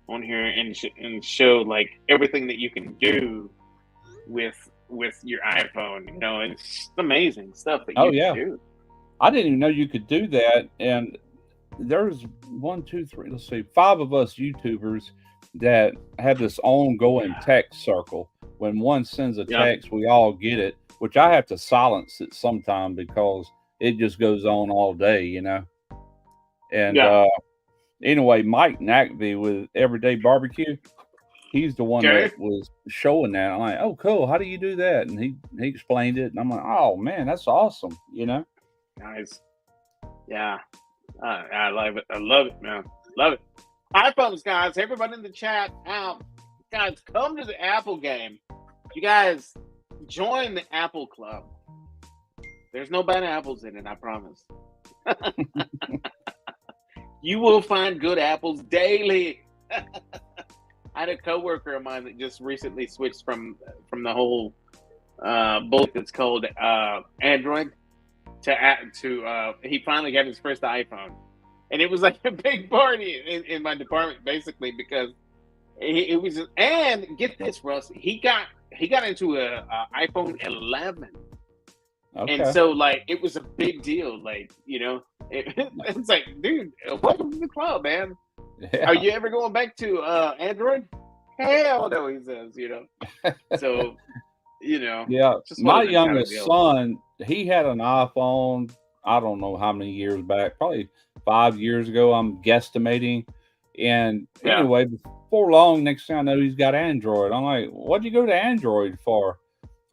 on here and show like everything that you can do with your iPhone. You know, it's just amazing stuff that you can do. I didn't even know you could do that. And there's 5 of us YouTubers that have this ongoing text circle. When one sends a text, we all get it, which I have to silence it sometime because it just goes on all day, you know. And anyway, Mike Nackby with Everyday Barbecue, he's the one that was showing that. I'm like, oh, cool. How do you do that? And he explained it, and I'm like, oh man, that's awesome, you know. Nice. Yeah. I love it. I love it, man. Love it. iPhones, guys. Everybody in the chat out. Guys, come to the Apple game. You guys join the Apple Club. There's no bad apples in it, I promise. You will find good apples daily. I had a coworker of mine that just recently switched from the whole book that's called Android to he finally got his first iPhone, and it was like a big party in my department, basically, because it was. And get this, Russ, he got into a iPhone 11. Okay. And so, like, it was a big deal. Like, you know, it's like, dude, welcome to the club, man. Yeah. Are you ever going back to Android? Hell no, he says, you know. So, you know. Yeah. just one My of them kind of youngest deals. son, he had an iPhone, I don't know how many years back, probably 5 years ago, I'm guesstimating. And Yeah. anyway, before long, next thing I know, he's got Android. I'm like, what'd you go to Android for?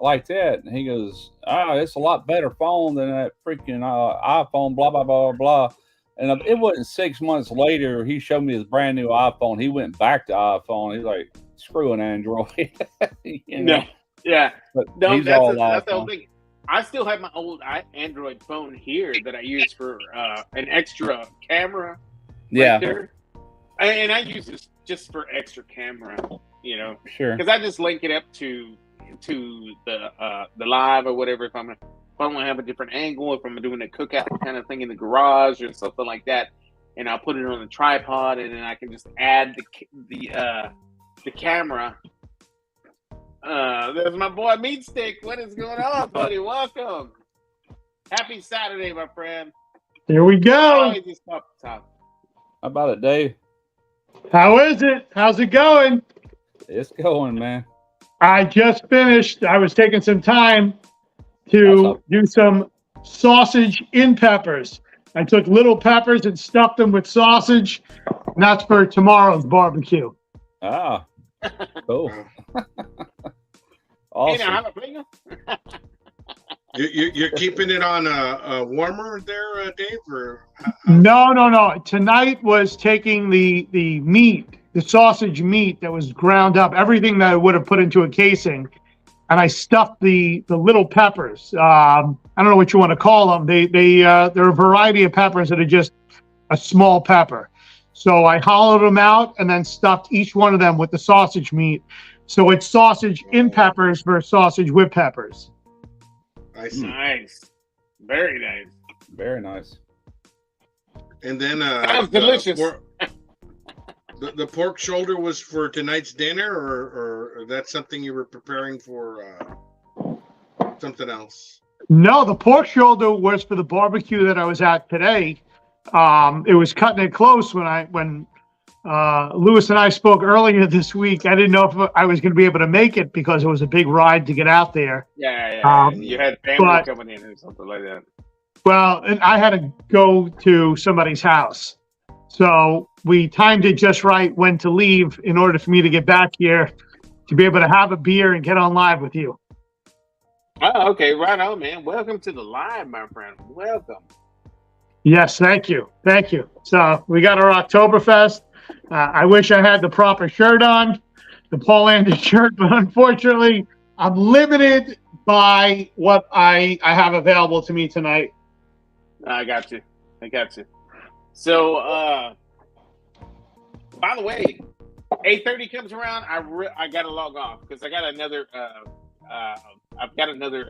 Like that? And he goes, it's a lot better phone than that freaking iPhone, blah, blah, blah, blah. And it wasn't 6 months later, he showed me his brand new iPhone. He went back to iPhone. He's like, screw an Android. You know? Yeah. But No, he's that's all the whole iPhone. thing. I still have my old Android phone here that I use for an extra camera. Yeah, Right there. And I use this just for extra camera, you know, sure. because I just link it up to the live or whatever. If I want to have a different angle, if I'm doing a cookout kind of thing in the garage or something like that, and I'll put it on a tripod, and then I can just add the camera. There's my boy Meat Stick. What is going on, buddy? Welcome. Happy Saturday, my friend. Here we go. Always just top. How about it, Dave? How is it? How's it going? It's going, man. I just finished. I was taking some time That's to up. do some sausage in peppers. I took little peppers and stuffed them with sausage. And that's for tomorrow's barbecue. Ah, cool. Hey, Awesome. now, have a finger? You're keeping it on a warmer there, Dave? Or No. Tonight was taking the meat, the sausage meat that was ground up, everything that I would have put into a casing, and I stuffed the little peppers. I don't know what you want to call them. They're a variety of peppers that are just a small pepper. So I hollowed them out and then stuffed each one of them with the sausage meat. So it's sausage in peppers versus sausage with peppers. I see. Nice. Very nice. Very nice. And then Sounds delicious. The pork shoulder was for tonight's dinner, or that's something you were preparing for something else? No, the pork shoulder was for the barbecue that I was at today. It was cutting it close when Lewis and I spoke earlier this week. I didn't know if I was going to be able to make it because it was a big ride to get out there. Yeah. You had family coming in or something like that. Well, and I had to go to somebody's house. So we timed it just right when to leave in order for me to get back here to be able to have a beer and get on live with you. Oh, okay. Right on, man. Welcome to the live, my friend. Welcome. Yes, thank you. Thank you. So we got our Oktoberfest. I wish I had the proper shirt on, the Paulaner shirt, but unfortunately, I'm limited by what I have available to me tonight. I got you. So, by the way, 8:30 comes around. I got to log off because I got another. I've got another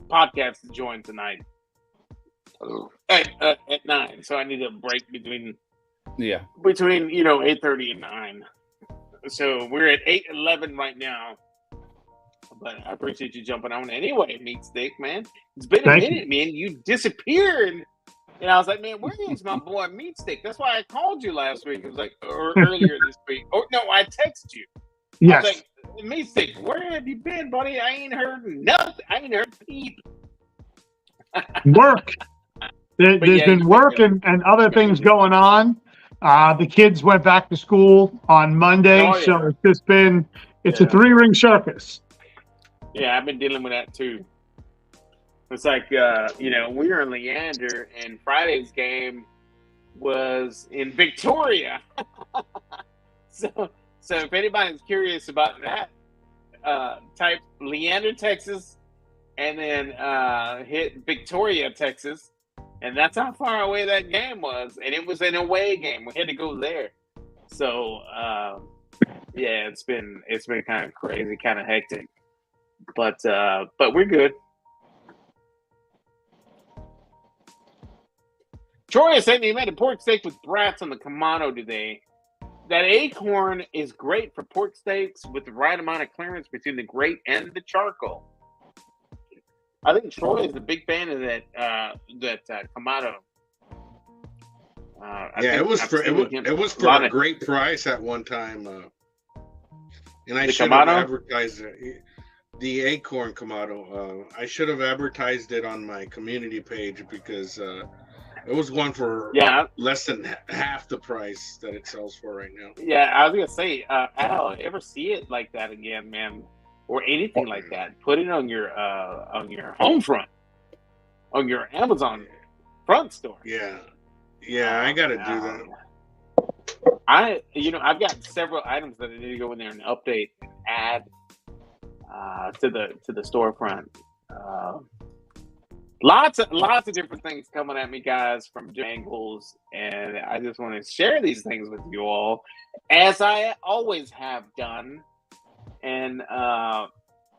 podcast to join tonight at 9. So I need a break between 8:30 and 9. So we're at 8:11 right now. But I appreciate you jumping on anyway, Meat Stick, man. It's been a minute, man. You disappeared. And I was like, man, where is my boy Meat Stick? That's why I called you last week. It was like, or earlier this week. Oh, no, I texted you. Yes. I was like, Meat Stick, where have you been, buddy? I ain't heard nothing. I ain't heard peep. Work. There's been work and other things going on. The kids went back to school on Monday, so it's just been, it's a 3-ring circus. Yeah, I've been dealing with that too. It's like we were in Leander, and Friday's game was in Victoria. so if anybody's curious about that, type Leander, Texas, and then hit Victoria, Texas, and that's how far away that game was. And it was an away game. We had to go there. So yeah, it's been kind of crazy, kind of hectic, but we're good. Troy is saying he made a pork steak with brats on the Kamado today. That acorn is great for pork steaks with the right amount of clearance between the grate and the charcoal. I think Troy is a big fan of that Kamado. It was for a great price at one time, and I should have advertised it. The acorn Kamado. I should have advertised it on my community page because it was one for less than half the price that it sells for right now. Yeah, I was gonna say, Al, ever see it like that again, man, or anything like that? Put it on your home front, on your Amazon front store. Yeah, I gotta do that. I've got several items that I need to go in there and update and add to the storefront. Lots of different things coming at me, guys, from angles, and I just want to share these things with you all, as I always have done. And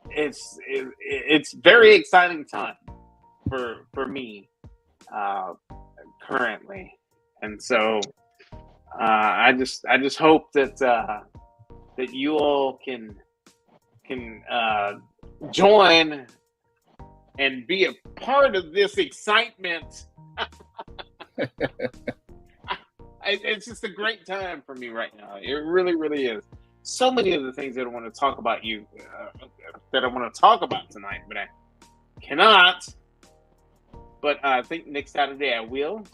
it's very exciting time for me currently, and so I just hope that you all can join and be a part of this excitement. It's just a great time for me right now. It really, really is. So many of the things that I want to talk about that I want to talk about tonight, but I cannot. But I think next Saturday I will.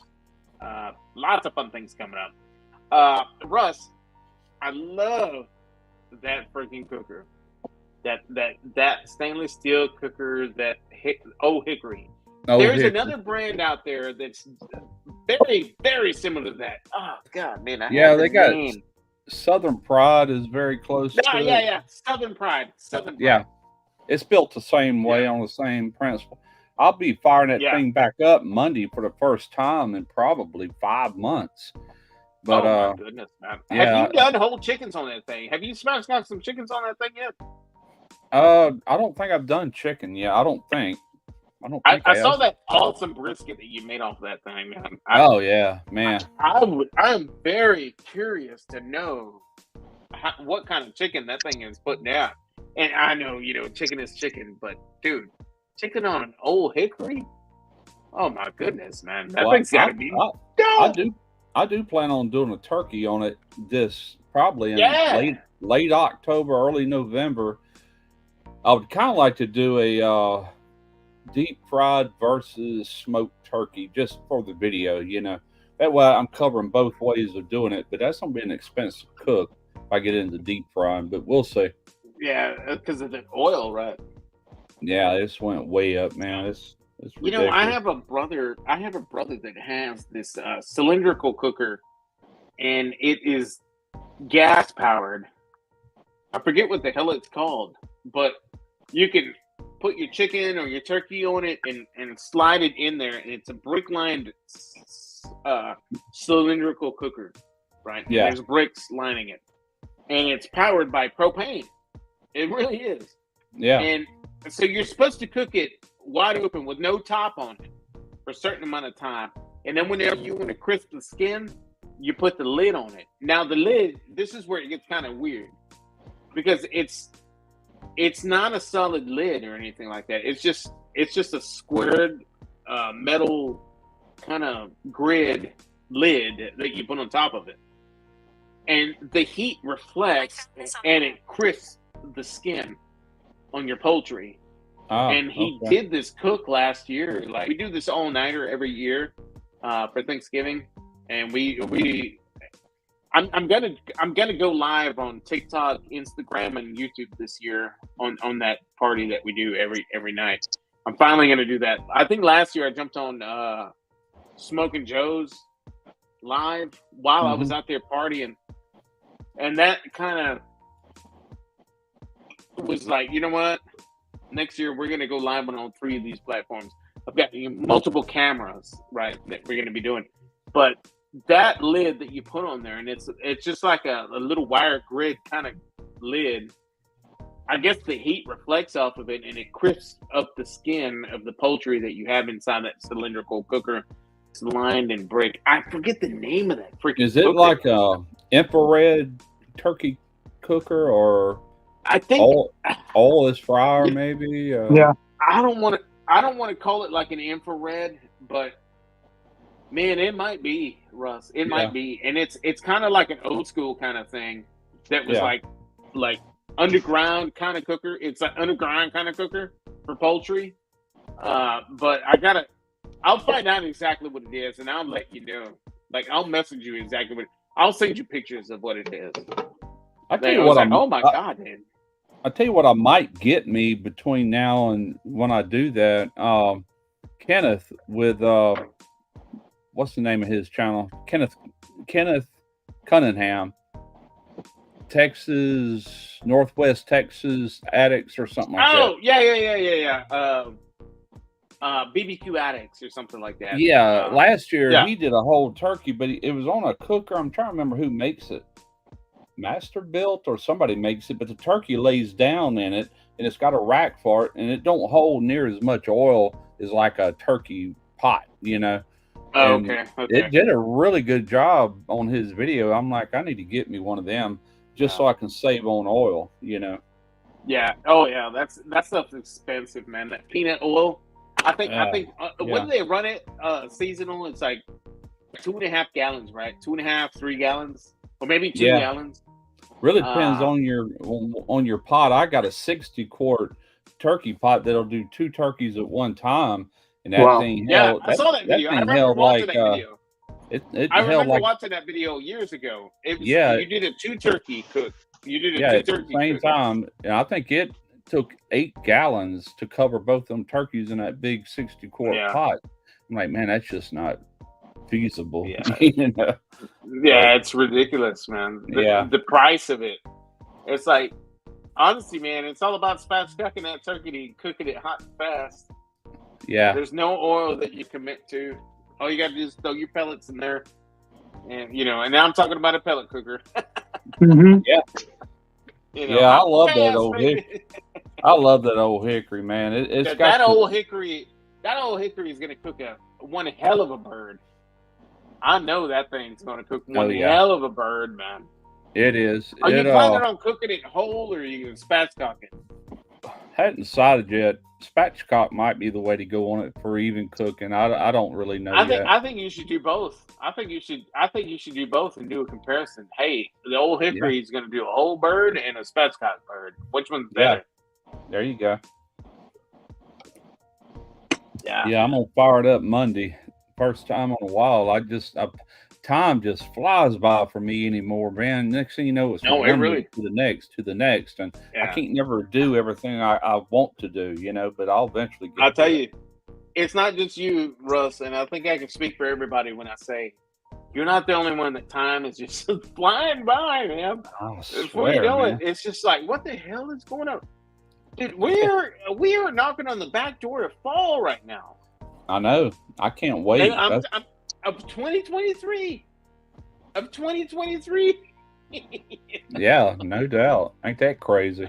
Lots of fun things coming up. Russ, I love that freaking cooker. That stainless steel cooker, that Hickory. There's another brand out there that's very, very similar to that. Oh God, man! They got name. Southern Pride is very close. Yeah. Southern Pride. Yeah, it's built the same way on the same principle. I'll be firing that thing back up Monday for the first time in probably 5 months. But my goodness, man! Have you done whole chickens on that thing? Have you smashed out some chickens on that thing yet? I don't think I've done chicken yet. I don't think I saw that awesome brisket that you made off that thing, man. I'm very curious to know what kind of chicken that thing is putting out. And I know, chicken is chicken, but dude, chicken on an old Hickory? Oh my goodness, man. That thing's gotta be I do plan on doing a turkey on it this probably in late October, early November. I would kind of like to do a deep fried versus smoked turkey just for the video, That way I'm covering both ways of doing it, but that's going to be an expensive cook if I get into deep frying, but we'll see. Yeah, because of the oil, right? Yeah, this went way up, man. It's ridiculous. I have a brother that has this cylindrical cooker, and it is gas powered. I forget what the hell it's called, but you can put your chicken or your turkey on it and slide it in there, and it's a brick-lined cylindrical cooker, right? Yeah. And there's bricks lining it, and it's powered by propane. It really is. Yeah. And so you're supposed to cook it wide open with no top on it for a certain amount of time, and then whenever you want to crisp the skin, you put the lid on it. Now the lid, this is where it gets kind of weird, because it's not a solid lid or anything like that. It's just a squared metal kind of grid lid that you put on top of it, and the heat reflects and it crisps the skin on your poultry. And he did this cook last year. Like, we do this all-nighter every year for Thanksgiving, and I'm gonna go live on TikTok, Instagram, and YouTube this year on that party that we do every night. I'm finally gonna do that. I think last year I jumped on Smoking Joe's live while I was out there partying, and that kind of was like, you know what? Next year we're gonna go live on all 3 of these platforms. I've got multiple cameras, right, that we're gonna be doing, but that lid that you put on there, and it's just like a little wire grid kind of lid. I guess the heat reflects off of it, and it crisps up the skin of the poultry that you have inside that cylindrical cooker. It's lined in brick. I forget the name of that freaking. Is it cooker. like a infrared turkey cooker, or I think oilless fryer maybe? Yeah. I don't want to call it like an infrared, but man, it might be, Russ. It might be, and it's kind of like an old school kind of thing that was like underground kind of cooker. It's an underground kind of cooker for poultry. But I'll find out exactly what it is, and I'll let you know. Like, I'll message you exactly what. I'll send you pictures of what it is. I tell you what, oh my god, man! I tell you what, I might get me between now and when I do that. Kenneth with what's the name of his channel? Kenneth Cunningham, Texas, Northwest Texas Addicts or something like that. Oh, yeah. BBQ Addicts or something like that. Yeah, last year he did a whole turkey, but it was on a cooker. I'm trying to remember who makes it. Master Built or somebody makes it, but the turkey lays down in it, and it's got a rack for it, and it don't hold near as much oil as like a turkey pot, you know. Oh, and okay. It did a really good job on his video. I'm like, I need to get me one of them just so I can save on oil, you know. Yeah. Oh, yeah. That stuff's expensive, man. That peanut oil. I think when they run it seasonal, it's like 2.5 gallons, right? 2.5, 3 gallons, or maybe 2 gallons. Really depends on your pot. I got a 60-quart turkey pot that'll do 2 turkeys at one time, and that thing held. I saw that video. I remember watching that video. I remember watching that video years ago. It was, you did a 2 turkey cook. You did a 2 turkey at the same time. And I think it took 8 gallons to cover both them turkeys in that big 60-quart pot. I'm like, man, that's just not feasible. You know? Yeah, it's ridiculous, man. The price of it. It's like, honestly, man, it's all about spatchcocking that turkey and cooking it hot and fast. Yeah. There's no oil that you commit to. All you got to do is throw your pellets in there. And, you know, and now I'm talking about a pellet cooker. Yeah. You know, I love that old hickory. I love that old hickory, man. It's got that old hickory. That old hickory is going to cook one hell of a bird. I know that thing's going to cook one hell of a bird, man. It is. Are you planning on cooking it whole, or are you going to spatchcock it? Hadn't decided yet. Spatchcock might be the way to go on it for even cooking. I don't really know yet. I think you should do both. I think you should do both and do a comparison. Hey, the old hickory is going to do a whole bird and a spatchcock bird. Which one's better? There you go. Yeah, I'm gonna fire it up Monday. First time in a while. Time just flies by for me anymore, man. Next thing you know, it's really to the next, and I can't never do everything I want to do, you know. But I'll eventually get. I'll tell you, it's not just you, Russ, and I think I can speak for everybody when I say you're not the only one that time is just flying by, man. I swear, before you know man. it, it's just like, what the hell is going on? Dude, we are knocking on the back door of fall right now. I know. I can't wait. And of 2023. Of 2023. Yeah, no doubt. Ain't that crazy?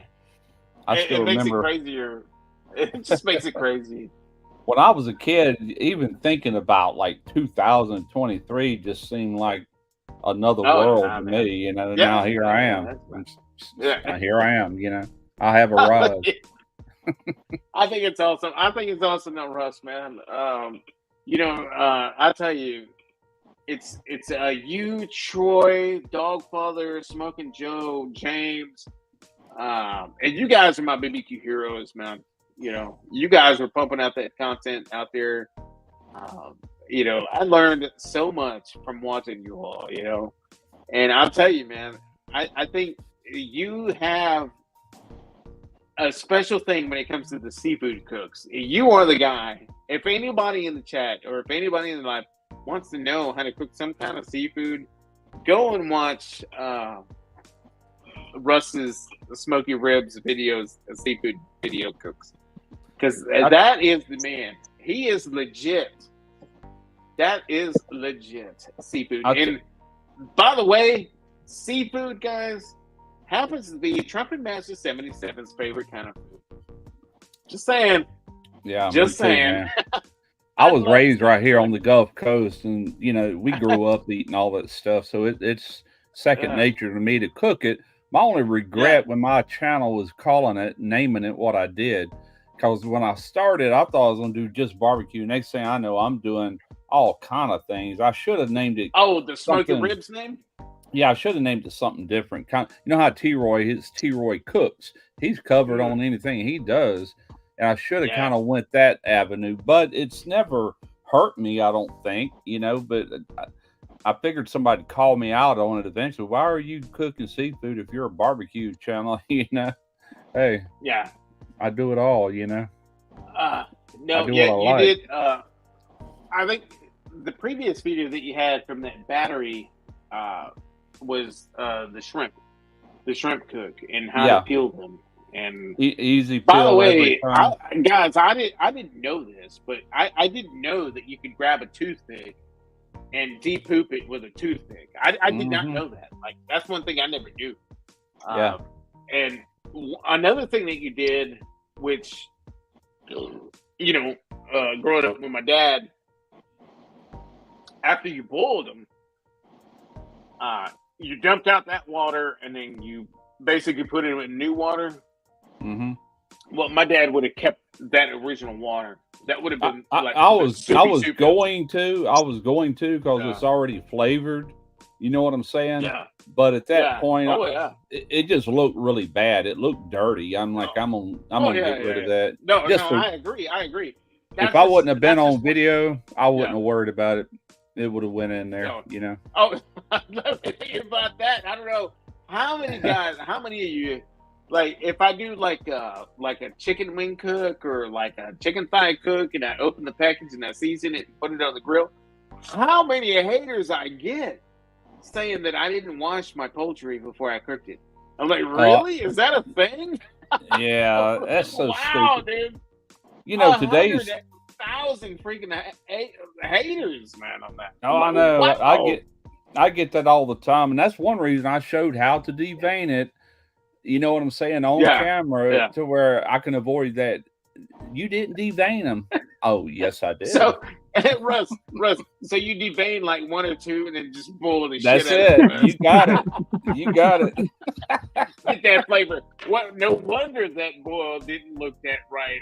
It makes it crazier. It just makes it crazy. When I was a kid, even thinking about like 2023 just seemed like another world to me, you know. Now here I am. Here I am, you know. I have arrived. I think it's awesome. That Russ, man. You know, I tell you, it's you, Troy, Dogfather, Smoking Joe, James, and you guys are my BBQ heroes, man. You know, you guys were pumping out that content out there. You know, I learned so much from watching you all. You know, and I'll tell you, man, I think you have a special thing when it comes to the seafood cooks. You are the guy. If anybody in the chat or if anybody in the live wants to know how to cook some kind of seafood, go and watch Russ's Smoky Ribs videos, seafood video cooks. Because that is the man. He is legit. That is legit seafood. And by the way, seafood, guys, happens to be Trumpetmaster77's favorite kind of food. Just saying. Yeah, just saying. Man. I was raised right here on the Gulf Coast, and you know we grew up eating all that stuff, so it's second nature to me to cook it. My only regret when my channel was calling it, naming it what I did, because when I started, I thought I was going to do just barbecue. Next thing I know, I'm doing all kind of things. I should have named it. Oh, the Smoky Ribs name? Yeah, I should have named it something different. You know how T-Roy cooks. He's covered on anything he does. And I should have kind of went that avenue, but it's never hurt me, I don't think, you know, but I figured somebody would call me out on it eventually. Why are you cooking seafood if you're a barbecue channel, you know? Hey. Yeah. I do it all, you know? No, you did. I think the previous video that you had from that battery was the shrimp cook and how to peel them. And easy peel. By the way, guys, I didn't know this, but I didn't know that you could grab a toothpick and de-poop it with a toothpick. I did not know that. Like, that's one thing I never knew. And another thing that you did, which, you know, growing up with my dad, after you boiled them, you dumped out that water and then you basically put it in new water. Well, my dad would have kept that original water. That would have been. I was going to because it's already flavored. You know what I'm saying? Yeah. But at that point, it just looked really bad. It looked dirty. I'm like, I'm gonna get rid of that. No, I agree. If I wouldn't have been on video, I wouldn't have worried about it. It would have went in there. You know. Oh, let me think about that. I don't know how many guys. How many of you? Like, if I do like a chicken wing cook or like a chicken thigh cook, and I open the package and I season it and put it on the grill, how many haters I get saying that I didn't wash my poultry before I cooked it? I'm like, really? Is that a thing? Yeah, that's so stupid, dude. You know, today's 1,000 freaking haters, man, on that. Oh, I know. Wow. I get that all the time, and that's one reason I showed how to devein it. You know what I'm saying, on camera, to where I can avoid that. You didn't devein them. Oh, yes, I did. So, Russ, so you devein like one or two and then just boil the shit out of it. You got it. You got it. Get that flavor. What? No wonder that boil didn't look that right.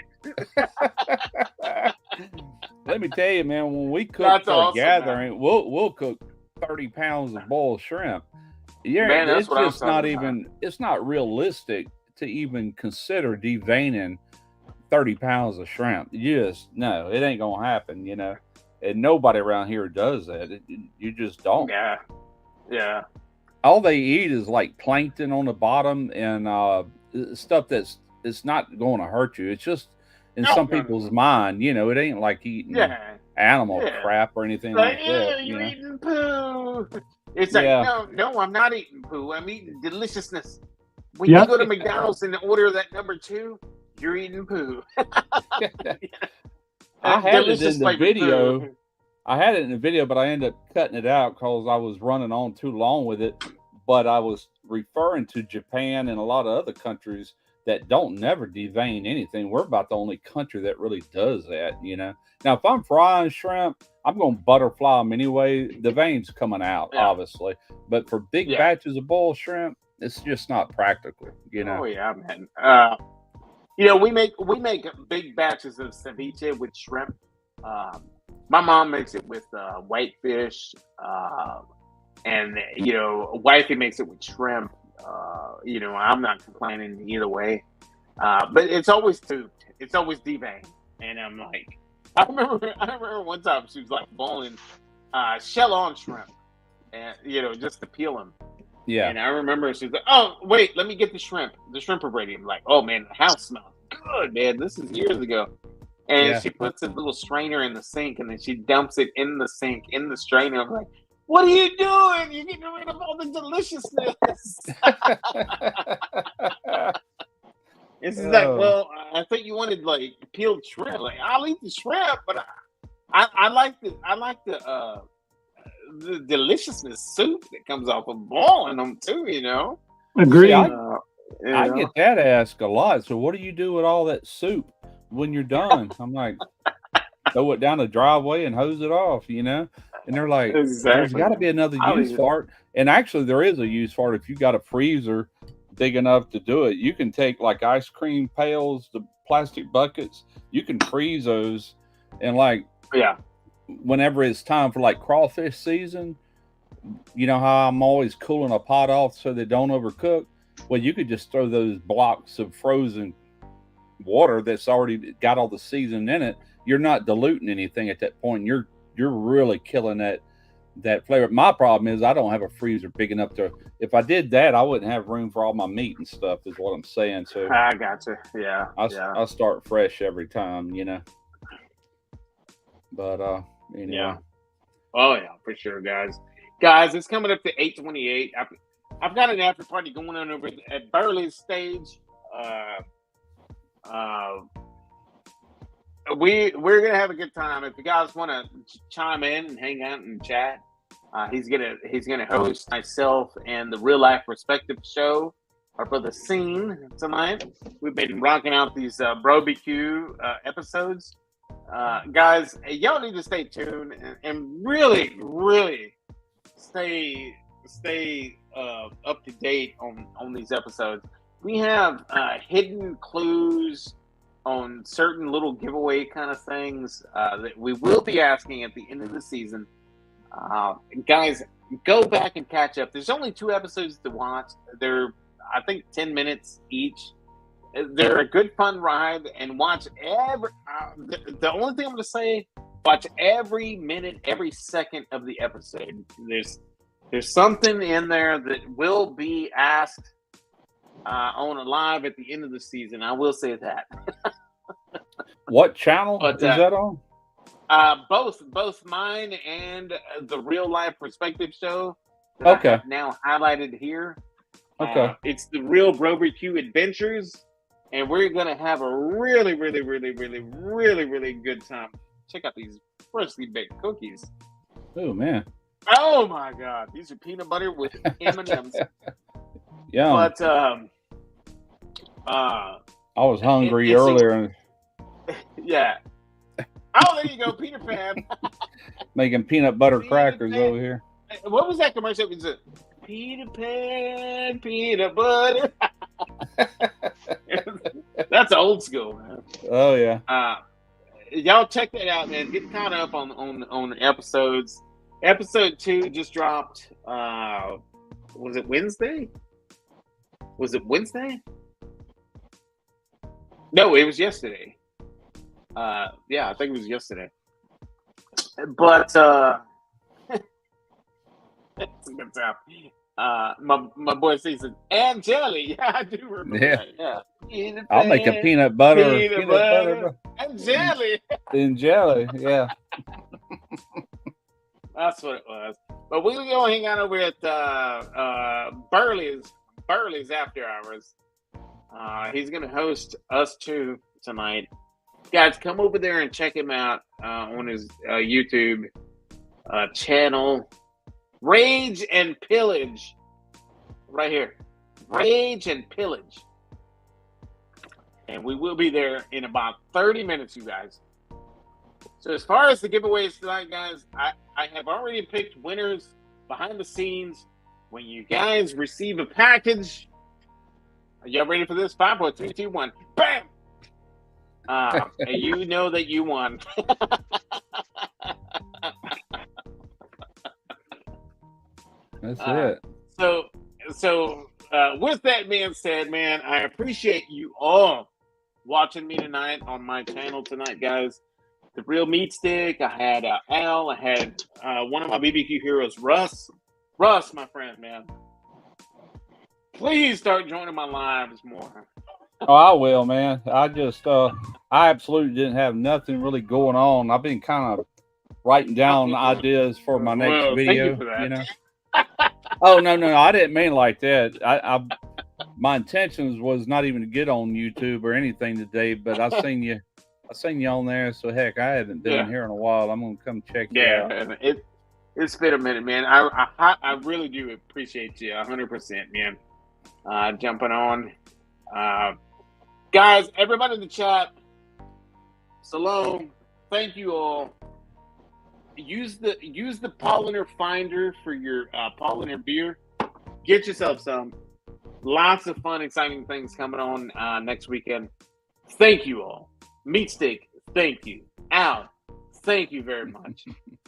Let me tell you, man, when we cook for a gathering, we'll cook 30 pounds of boiled shrimp. Man, it's just not even. It's not realistic to even consider deveining 30 pounds of shrimp. No, it ain't gonna happen. You know, and nobody around here does that. You just don't. Yeah. All they eat is like plankton on the bottom and stuff it's not going to hurt you. It's just in some people's mind. You know, it ain't like eating animal crap or anything like that. You're eating poo. It's like, no, I'm not eating poo. I'm eating deliciousness. When you go to McDonald's and order that number 2, you're eating poo. I had it in the video. Poo. I had it in the video, but I ended up cutting it out because I was running on too long with it. But I was referring to Japan and a lot of other countries that don't never devein anything. We're about the only country that really does that, you know. Now, if I'm frying shrimp, I'm going to butterfly them anyway. The vein's coming out, obviously. But for big batches of boiled shrimp, it's just not practical, you know. Oh, yeah, man. You know, we make big batches of ceviche with shrimp. My mom makes it with whitefish. And, you know, wifey makes it with shrimp. You know, I'm not complaining either way. But it's always pooped. It's always deveined. And I'm like, I remember one time she was like boiling shell on shrimp, and you know, just to peel them. Yeah. And I remember she's like, "Oh, wait, let me get the shrimp. The shrimp are ready." I'm like, "Oh man, the house smells good, man. This is years ago." And Yeah. she puts a little strainer in the sink, and then she dumps it in the sink in the strainer. I'm like, "What are you doing? You're getting rid of all the deliciousness." And she's like, Oh. "Well, I think you wanted like peeled shrimp. Like, I'll eat the shrimp, but I like the deliciousness soup that comes off of boiling them too. You know." Agreed. See, You I know? get that asked a lot. So what do you do with all that soup when you're done? I'm like, throw it down the driveway and hose it off, you know? And they're like, there's Exactly. got to be another I'll use eat it. for it. And actually, there is a use for it. If you got a freezer big enough to do it, you can take like ice cream pails, the plastic buckets, you can freeze those. And like, Yeah. whenever it's time for like crawfish season, you know how I'm always cooling a pot off so they don't overcook? Well, you could just throw those blocks of frozen water that's already got all the seasoning in it. You're not diluting anything at that point. You're really killing that flavor. My problem is I don't have a freezer big enough to. If I did that, I wouldn't have room for all my meat and stuff. Is what I'm saying. So I gotcha. Yeah. I start fresh every time, you know. But anyway. Yeah. Oh yeah, for sure, guys. Guys, it's coming up to 8:28. I've got an after party going on over at Burley's stage. We're gonna have a good time. If you guys want to chime in and hang out and chat, he's gonna host myself and the Real Life Perspective show, our brother Scene, tonight. We've been rocking out these BBQ episodes. Guys, y'all need to stay tuned and really, really stay up to date on these episodes. We have hidden clues on certain little giveaway kind of things that we will be asking at the end of the season. Guys, go back and catch up. There's only 2 episodes to watch. They're, I think, 10 minutes each. They're a good fun ride, and watch every. The only thing I'm going to say, watch every minute, every second of the episode. There's something in there that will be asked on a live at the end of the season. I will say that. What channel is that on? Both mine and the Real Life Perspective show. That I have now highlighted here. Okay. It's the Real BBQ Adventures. And we're going to have a really, really, really, really, really, really good time. Check out these freshly baked cookies. Oh, man. Oh, my God. These are peanut butter with M&Ms. Yeah. But, I was hungry earlier. Yeah. Oh, there you go. Peter Pan. Making peanut butter crackers over here. What was that commercial? It was a Peter Pan, peanut butter. That's old school, man. Oh yeah. Y'all check that out, man. Get caught up on the episodes. Episode 2 just dropped. Was it Wednesday? No, it was yesterday. Yeah, I think it was yesterday. But it's a good time. My boy says, and jelly. Yeah, I do remember that. Yeah. I'll make a peanut butter and jelly. And jelly, yeah. That's what it was. But we're gonna hang out over at Burley's After Hours. He's gonna host us too tonight. Guys, come over there and check him out on his YouTube channel. Rage and Pillage. Right here. Rage and Pillage. And we will be there in about 30 minutes, you guys. So as far as the giveaways tonight, guys, I have already picked winners behind the scenes. When you guys receive a package, are y'all ready for this? 5, 4, 3, 2, 1. Bam! And you know that you won. That's it. So with that being said, man, I appreciate you all watching me tonight on my channel tonight, guys. The Real Meat Stick. I had Al. I had one of my BBQ heroes, Russ. Russ, my friend, man. please start joining my lives more. Oh, I will, man. I just, I absolutely didn't have nothing really going on. I've been kind of writing down ideas for my next Well, thank video. you for that. know. Oh no, I didn't mean it like that. My intentions was not even to get on YouTube or anything today, but I seen you on there. So heck, I haven't been here in a while. I'm gonna come check you out. Yeah, it's been a minute, man. I really do appreciate you 100%, man. Jumping on, guys, everybody in the chat, Salome, thank you all. Use the Paulaner finder for your Paulaner beer. Get yourself some. Lots of fun, exciting things coming on next weekend. Thank you all. Meat Steak, thank you. Al, thank you very much.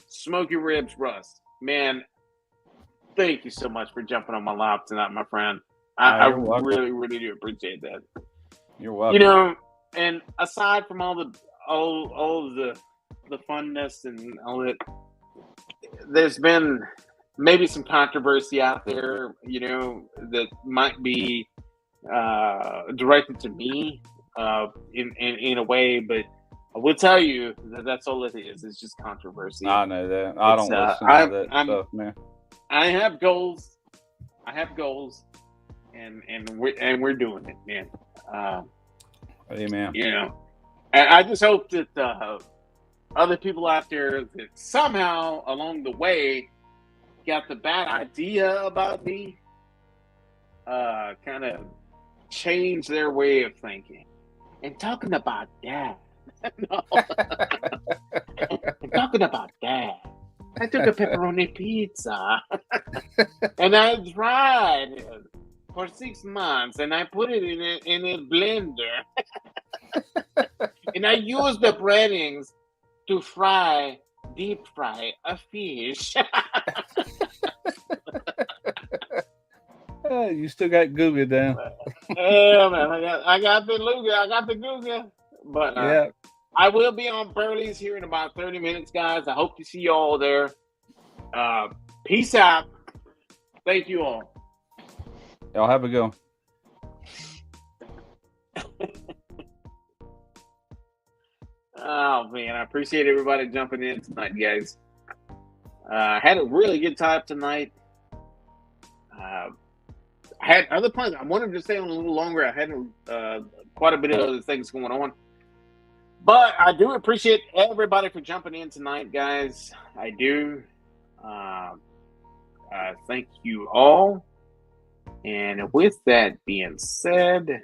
Smoky Ribs, Russ, man, thank you so much for jumping on my lap tonight, my friend. I really, really do appreciate that. You're welcome. You know, and aside from all the funness and all that, there's been maybe some controversy out there, you know, that might be directed to me in a way, but I will tell you that that's all it is. It's just controversy. I know that. I don't listen to that stuff, man. I have goals, and we're doing it, man. Amen. You know, I just hope that other people out there that somehow along the way got the bad idea about me, kind of change their way of thinking. And talking about that, no. I'm talking about that. I took a pepperoni pizza and I dried it for 6 months and I put it in a blender and I used the breadings to deep fry a fish. You still got Google down. Yeah, man, I got the Google. But yeah, I will be on Burley's here in about 30 minutes, guys. I hope to see you all there. Peace out. Thank you all. Y'all have a go. Oh man, I appreciate everybody jumping in tonight, guys. Had a really good time tonight. I had other plans. I wanted to stay on a little longer. I had quite a bit of other things going on. But I do appreciate everybody for jumping in tonight, guys. I do. Thank you all. And with that being said,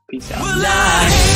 peace out.